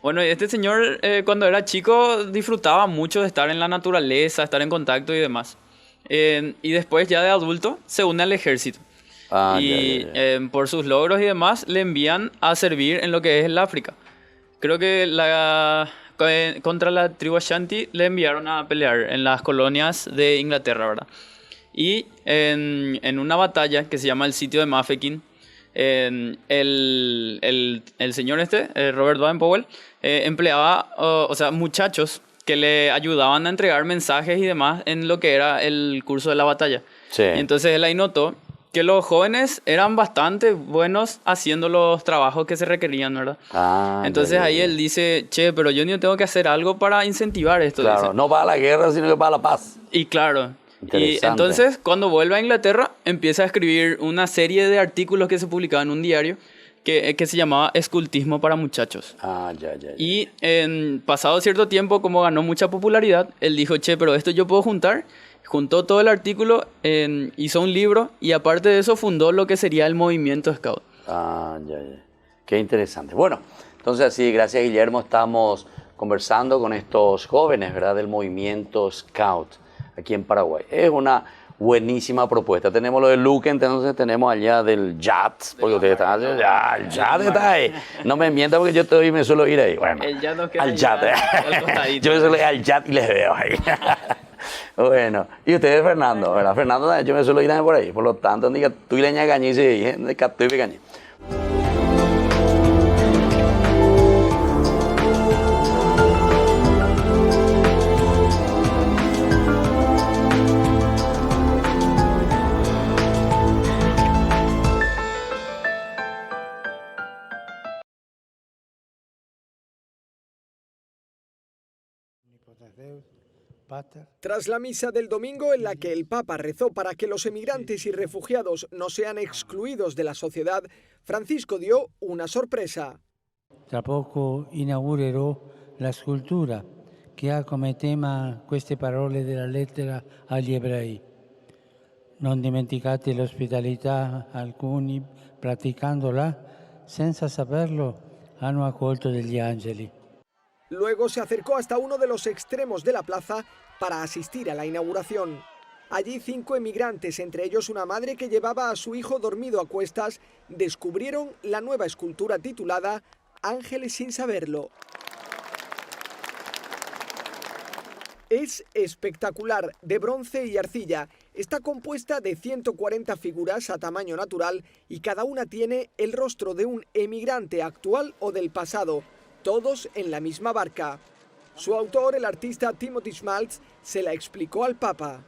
Bueno, este señor cuando era chico disfrutaba mucho de estar en la naturaleza, estar en contacto y demás. Y después ya de adulto se une al ejército. Y por sus logros y demás le envían a servir en lo que es el África. Creo que contra la tribu Ashanti le enviaron a pelear en las colonias de Inglaterra, ¿verdad? Y en una batalla que se llama el sitio de Mafeking, el señor Robert Baden-Powell, empleaba, o sea, muchachos que le ayudaban a entregar mensajes y demás en lo que era el curso de la batalla. Sí. Y entonces él ahí notó que los jóvenes eran bastante buenos haciendo los trabajos que se requerían, ¿verdad? Entonces ahí él dice, che, pero yo ni tengo que hacer algo para incentivar esto. Claro, dice. no para la guerra, sino que para la paz. Y claro. Y Interesante. entonces, cuando vuelve a Inglaterra, empieza a escribir una serie de artículos que se publicaban en un diario que se llamaba Escultismo para Muchachos. Ya. Y pasado cierto tiempo, como ganó mucha popularidad, él dijo, che, pero esto yo puedo juntar. Juntó todo el artículo, hizo un libro y aparte de eso fundó lo que sería el movimiento Scout. Ya. Qué interesante. Bueno, entonces así, gracias Guillermo, estamos conversando con estos jóvenes, ¿verdad? Del movimiento Scout aquí en Paraguay. Es una buenísima propuesta. Tenemos lo de Luque, entonces tenemos allá del JAT, porque ustedes están haciendo, ya, el JAT está ahí. No me mientan porque yo me suelo ir ahí. Bueno, El JAT no queda al allá, JAT. al costadito. Yo me suelo ir al JAT y les veo ahí. Bueno, y ustedes, Fernando, ¿verdad? Fernando, yo me suelo ir también por ahí. Por lo tanto, diga, tú y leña gañí, sí, de captu y gañí. Tras la misa del domingo en la que el Papa rezó para que los emigrantes y refugiados no sean excluidos de la sociedad, Francisco dio una sorpresa. Tra poco inaugurerò la scultura che ha come tema queste parole della lettera agli ebrei. Non dimenticate l'ospitalità, alcuni praticandola senza saperlo hanno accolto degli angeli. Luego se acercó hasta uno de los extremos de la plaza para asistir a la inauguración. Allí 5 emigrantes, entre ellos una madre que llevaba a su hijo dormido a cuestas, descubrieron la nueva escultura titulada Ángeles sin saberlo. Es espectacular, de bronce y arcilla. Está compuesta de 140 figuras a tamaño natural y cada una tiene el rostro de un emigrante actual o del pasado, todos en la misma barca. Su autor, el artista Timothy Schmaltz, se la explicó al Papa.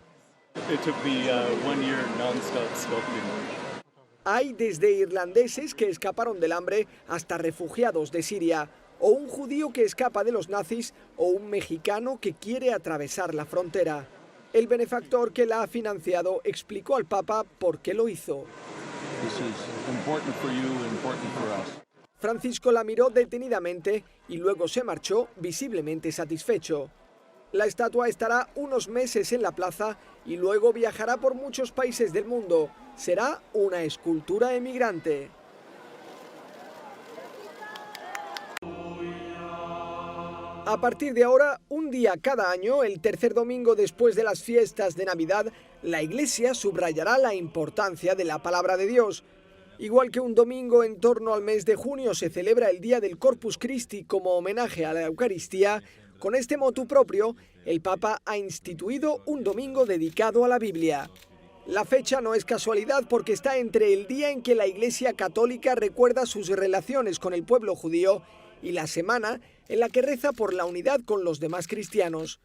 Hay desde irlandeses que escaparon del hambre hasta refugiados de Siria, o un judío que escapa de los nazis, o un mexicano que quiere atravesar la frontera. El benefactor que la ha financiado explicó al Papa por qué lo hizo. Francisco la miró detenidamente y luego se marchó visiblemente satisfecho. La estatua estará unos meses en la plaza y luego viajará por muchos países del mundo. Será una escultura emigrante. A partir de ahora, un día cada año, el tercer domingo después de las fiestas de Navidad, la Iglesia subrayará la importancia de la palabra de Dios. Igual que un domingo en torno al mes de junio se celebra el Día del Corpus Christi como homenaje a la Eucaristía, con este motu propio, el Papa ha instituido un domingo dedicado a la Biblia. La fecha no es casualidad porque está entre el día en que la Iglesia Católica recuerda sus relaciones con el pueblo judío y la semana en la que reza por la unidad con los demás cristianos.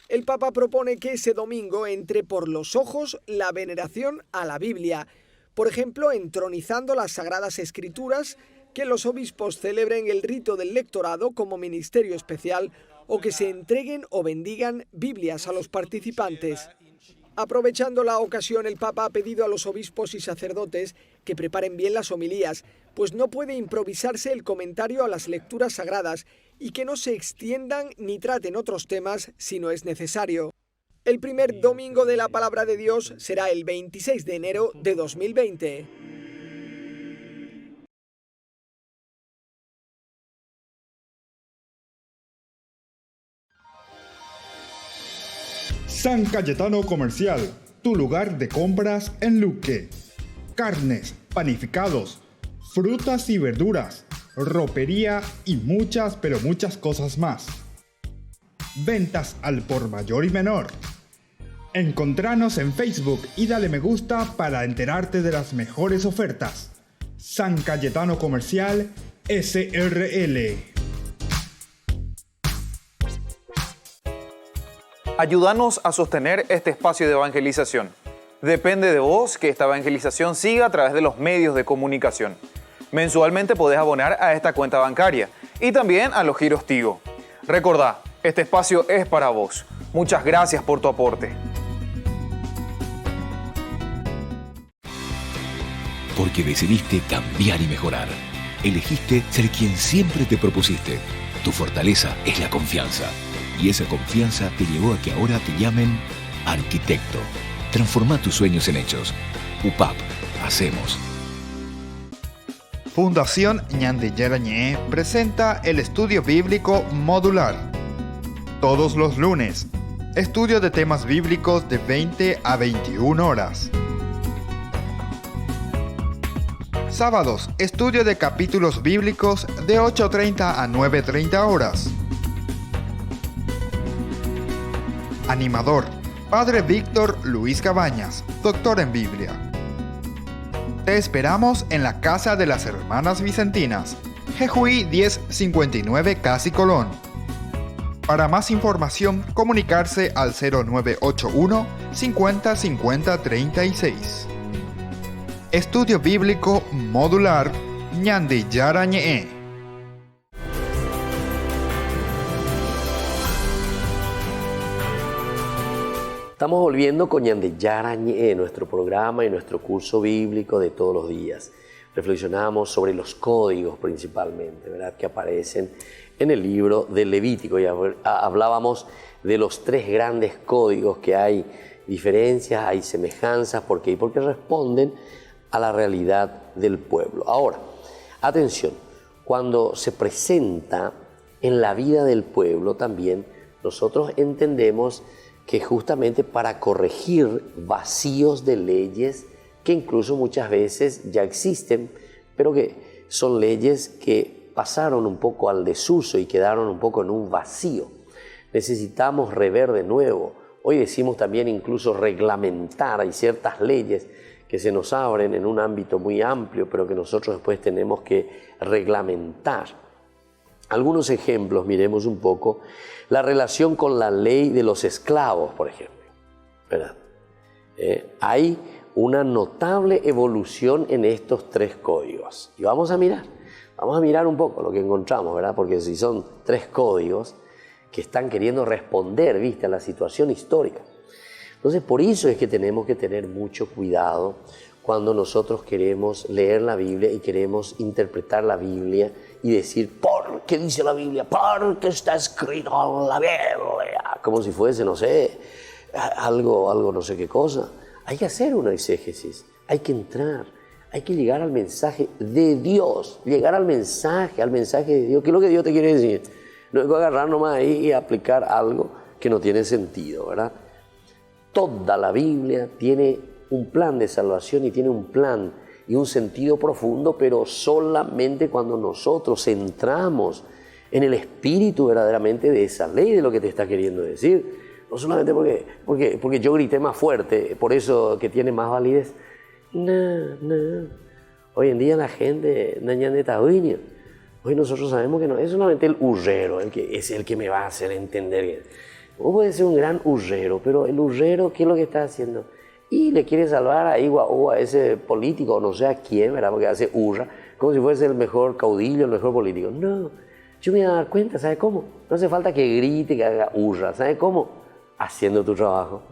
El Papa propone que ese domingo entre por los ojos la veneración a la Biblia, por ejemplo, entronizando las Sagradas Escrituras, que los obispos celebren el rito del lectorado como ministerio especial o que se entreguen o bendigan Biblias a los participantes. Aprovechando la ocasión, el Papa ha pedido a los obispos y sacerdotes que preparen bien las homilías, pues no puede improvisarse el comentario a las lecturas sagradas y que no se extiendan ni traten otros temas si no es necesario. El primer domingo de la Palabra de Dios será el 26 de enero de 2020. San Cayetano Comercial, tu lugar de compras en Luque. Carnes, panificados, frutas y verduras, ropería y muchas, pero muchas cosas más. Ventas al por mayor y menor. Encontranos en Facebook y dale me gusta para enterarte de las mejores ofertas. San Cayetano Comercial, SRL. Ayúdanos a sostener este espacio de evangelización. Depende de vos que esta evangelización siga a través de los medios de comunicación. Mensualmente podés abonar a esta cuenta bancaria y también a los giros Tigo. Recordá, este espacio es para vos. Muchas gracias por tu aporte. Porque decidiste cambiar y mejorar. Elegiste ser quien siempre te propusiste. Tu fortaleza es la confianza. Y esa confianza te llevó a que ahora te llamen arquitecto. Transforma tus sueños en hechos. UPAP. Hacemos. Fundación Ñandillarañé presenta el estudio bíblico modular. Todos los lunes, estudio de temas bíblicos de 20 a 21 horas. Sábados, estudio de capítulos bíblicos de 8:30 a 9:30 horas. Animador, Padre Víctor Luis Cabañas, doctor en Biblia. Te esperamos en la Casa de las Hermanas Vicentinas, Jejuí 1059 Casi Colón. Para más información, comunicarse al 0981 50 50 36. Estudio Bíblico Modular Ñandillarañé. Estamos volviendo con Ñandillarañé, nuestro programa y nuestro curso bíblico de todos los días. Reflexionamos sobre los códigos principalmente, ¿verdad?, que aparecen en el libro del Levítico. Y hablábamos de los 3 grandes códigos que hay diferencias, hay semejanzas. ¿Por qué? Porque responden a la realidad del pueblo. Ahora, atención, cuando se presenta en la vida del pueblo también, nosotros entendemos que es justamente para corregir vacíos de leyes que incluso muchas veces ya existen, pero que son leyes que pasaron un poco al desuso y quedaron un poco en un vacío. Necesitamos rever de nuevo. Hoy decimos también incluso reglamentar. Hay ciertas leyes que se nos abren en un ámbito muy amplio, pero que nosotros después tenemos que reglamentar. Algunos ejemplos, miremos un poco, la relación con la ley de los esclavos, por ejemplo, ¿verdad? Hay una notable evolución en estos 3 códigos. Y vamos a mirar un poco lo que encontramos, ¿verdad? Porque si son 3 códigos que están queriendo responder, ¿viste?, a la situación histórica. Entonces, por eso es que tenemos que tener mucho cuidado cuando nosotros queremos leer la Biblia y queremos interpretar la Biblia y decir, ¿por qué dice la Biblia? ¿Por qué está escrito en la Biblia? Como si fuese, no sé, algo no sé qué cosa. Hay que hacer una exégesis, hay que entrar, hay que llegar al mensaje de Dios, llegar al mensaje de Dios. ¿Qué es lo que Dios te quiere decir? No es agarrar nomás ahí y aplicar algo que no tiene sentido, ¿verdad? Toda la Biblia tiene un plan de salvación y tiene un plan y un sentido profundo, pero solamente cuando nosotros entramos en el espíritu verdaderamente de esa ley, de lo que te está queriendo decir. No solamente porque yo grité más fuerte, por eso que tiene más validez. No. Hoy en día la gente, hoy nosotros sabemos que no es solamente el hurrero, es el que me va a hacer entender. Vos puedes ser un gran hurrero, pero el hurrero, ¿qué es lo que está haciendo? Y le quiere salvar a ese político, o no sé a quién, ¿verdad? Porque hace hurra, como si fuese el mejor caudillo, el mejor político. No, yo me voy a dar cuenta, ¿sabe cómo? No hace falta que grite, que haga hurra, ¿sabe cómo? Haciendo tu trabajo.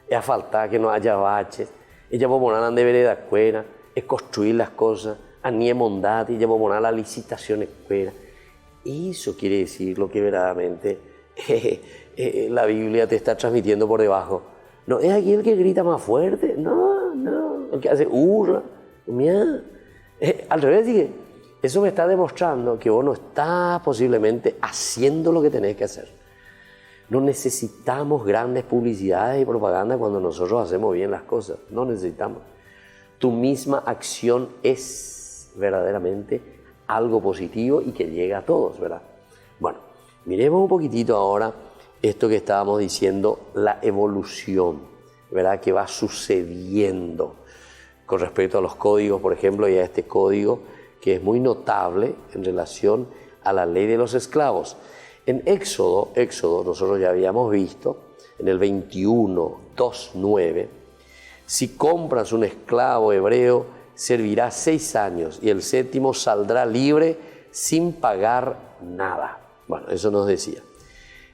Es falta que no haya baches, ella va a poner de vereda fuera, es construir las cosas, a nie mondati, ella va a poner las licitaciones fuera. Eso quiere decir lo que verdaderamente la Biblia te está transmitiendo por debajo. No es aquí el que grita más fuerte, no, el que hace hurra, al revés, dije, eso me está demostrando que vos no estás posiblemente haciendo lo que tenés que hacer. No necesitamos grandes publicidades y propaganda cuando nosotros hacemos bien las cosas, no necesitamos. Tu misma acción es verdaderamente algo positivo y que llega a todos, ¿verdad? Bueno, miremos un poquitito ahora esto que estábamos diciendo, la evolución, ¿verdad?, que va sucediendo con respecto a los códigos, por ejemplo, y a este código que es muy notable en relación a la ley de los esclavos. En Éxodo, nosotros ya habíamos visto, en el 21:2-9, si compras un esclavo hebreo, servirá 6 años y el 7º saldrá libre sin pagar nada. Bueno, eso nos decía.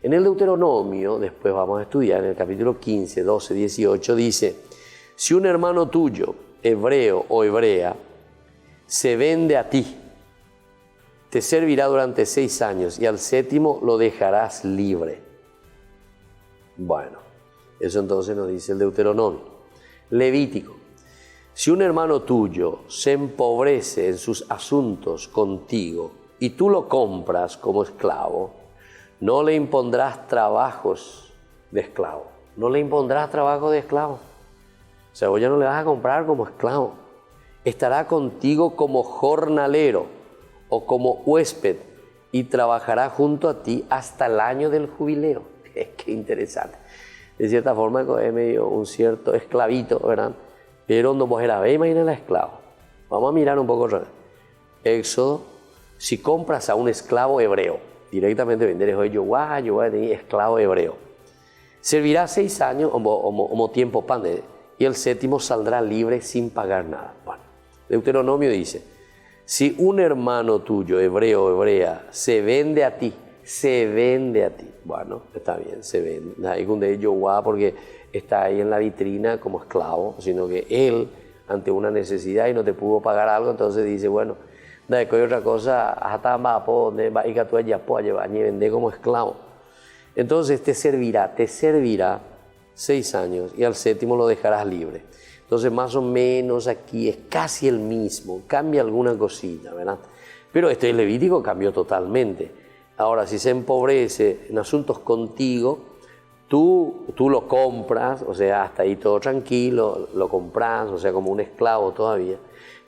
En el Deuteronomio, después vamos a estudiar, en el capítulo 15, 12, 18, dice, si un hermano tuyo, hebreo o hebrea, se vende a ti, te servirá durante 6 años y al 7º lo dejarás libre. Bueno, eso entonces nos dice el Deuteronomio. Levítico, si un hermano tuyo se empobrece en sus asuntos contigo y tú lo compras como esclavo, no le impondrás trabajos de esclavo. No le impondrás trabajo de esclavo. O sea, vos ya no le vas a comprar como esclavo. Estará contigo como jornalero o como huésped y trabajará junto a ti hasta el año del jubileo. Qué interesante. De cierta forma es medio un cierto esclavito, ¿verdad? Pero no vos era, imagina el esclavo. Vamos a mirar un poco. Éxodo, si compras a un esclavo hebreo, directamente vender yo voy a tener esclavo hebreo. Servirá 6 años como tiempo pan y el 7º saldrá libre sin pagar nada. Bueno, Deuteronomio dice, si un hermano tuyo, hebreo o hebrea, se vende a ti, bueno, está bien, se vende. No hay un de ellos porque está ahí en la vitrina como esclavo, sino que él, ante una necesidad y no te pudo pagar algo, entonces dice, bueno, de que hay otra cosa, hasta va y que tú allá y vender como esclavo. Entonces te servirá 6 años y al 7º lo dejarás libre. Entonces más o menos aquí es casi el mismo, cambia alguna cosita, ¿verdad? Pero este Levítico cambió totalmente. Ahora, si se empobrece en asuntos contigo, Tú lo compras, o sea, hasta ahí todo tranquilo, lo compras, o sea, como un esclavo todavía.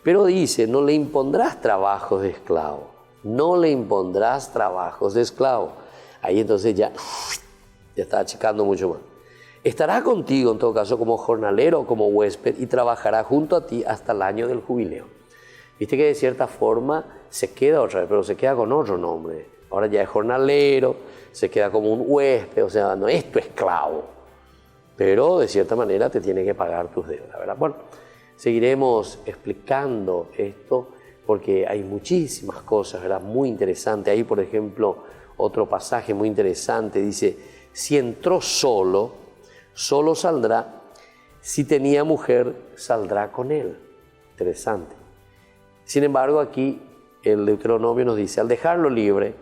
Pero dice, no le impondrás trabajos de esclavo, no le impondrás trabajos de esclavo. Ahí entonces ya está achicando mucho más. Estará contigo en todo caso como jornalero o como huésped y trabajará junto a ti hasta el año del jubileo. Viste que de cierta forma se queda otra vez, pero se queda con otro nombre. Ahora ya es jornalero, se queda como un huésped, o sea, no es tu esclavo. Pero de cierta manera te tiene que pagar tus deudas, ¿verdad? Bueno, seguiremos explicando esto porque hay muchísimas cosas, ¿verdad? Muy interesantes. Ahí, por ejemplo, otro pasaje muy interesante dice, si entró solo, solo saldrá. Si tenía mujer, saldrá con él. Interesante. Sin embargo, aquí el Deuteronomio nos dice, al dejarlo libre,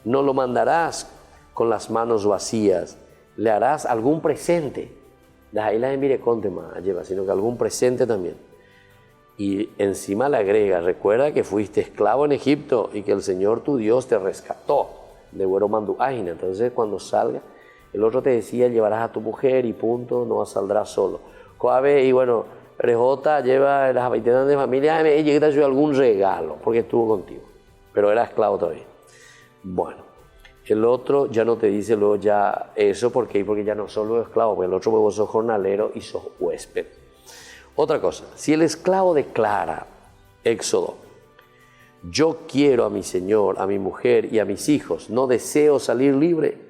no lo mandarás con las manos vacías, le harás algún presente. Ahí la mire con tema lleva, sino que algún presente también. Y encima le agrega, recuerda que fuiste esclavo en Egipto y que el Señor tu Dios te rescató de Güero Manduaina. Entonces cuando salga, el otro te decía, llevarás a tu mujer y punto, no saldrás solo. Coabe, y bueno, Rejota lleva las habitantes de familia, ella te dio algún regalo, porque estuvo contigo, pero era esclavo todavía. Bueno, el otro ya no te dice luego ya eso, porque ya no solo es esclavo, porque el otro vos sos jornalero y sos huésped. Otra cosa, si el esclavo declara, Éxodo, yo quiero a mi señor, a mi mujer y a mis hijos, no deseo salir libre,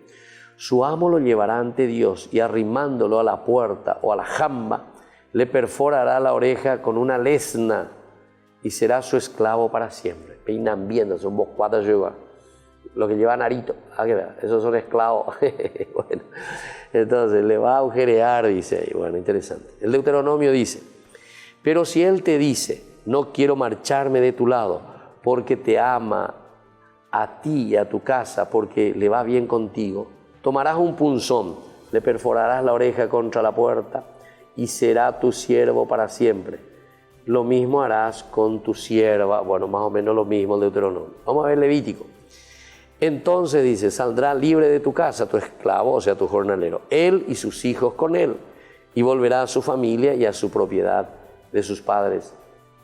su amo lo llevará ante Dios y arrimándolo a la puerta o a la jamba, le perforará la oreja con una lesna y será su esclavo para siempre. Peinan viendo, son boscuatas llevar. Lo que lleva Narito, esos son esclavos. Bueno, entonces le va a agujerear, dice ahí. Bueno, interesante. El Deuteronomio dice, pero si él te dice, no quiero marcharme de tu lado, porque te ama a ti y a tu casa, porque le va bien contigo, tomarás un punzón, le perforarás la oreja contra la puerta y será tu siervo para siempre. Lo mismo harás con tu sierva, bueno, más o menos lo mismo el Deuteronomio. Vamos a ver Levítico. Entonces dice, saldrá libre de tu casa tu esclavo, o sea, tu jornalero, él y sus hijos con él, y volverá a su familia y a su propiedad de sus padres,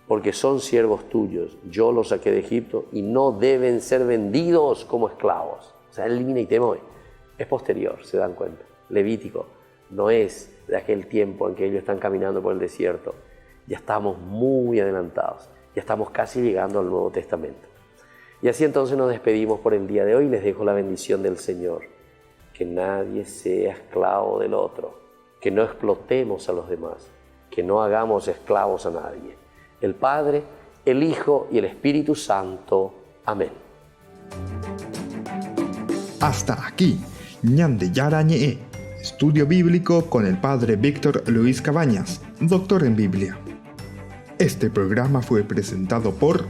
porque son siervos tuyos. Yo los saqué de Egipto y no deben ser vendidos como esclavos. O sea, el límite y temo es posterior, se dan cuenta. Levítico no es de aquel tiempo en que ellos están caminando por el desierto. Ya estamos muy adelantados, ya estamos casi llegando al Nuevo Testamento. Y así entonces nos despedimos por el día de hoy. Les dejo la bendición del Señor. Que nadie sea esclavo del otro, que no explotemos a los demás, que no hagamos esclavos a nadie. El Padre, el Hijo y el Espíritu Santo. Amén. Hasta aquí, Ñande Yarañe, estudio bíblico con el Padre Víctor Luis Cabañas, doctor en Biblia. Este programa fue presentado por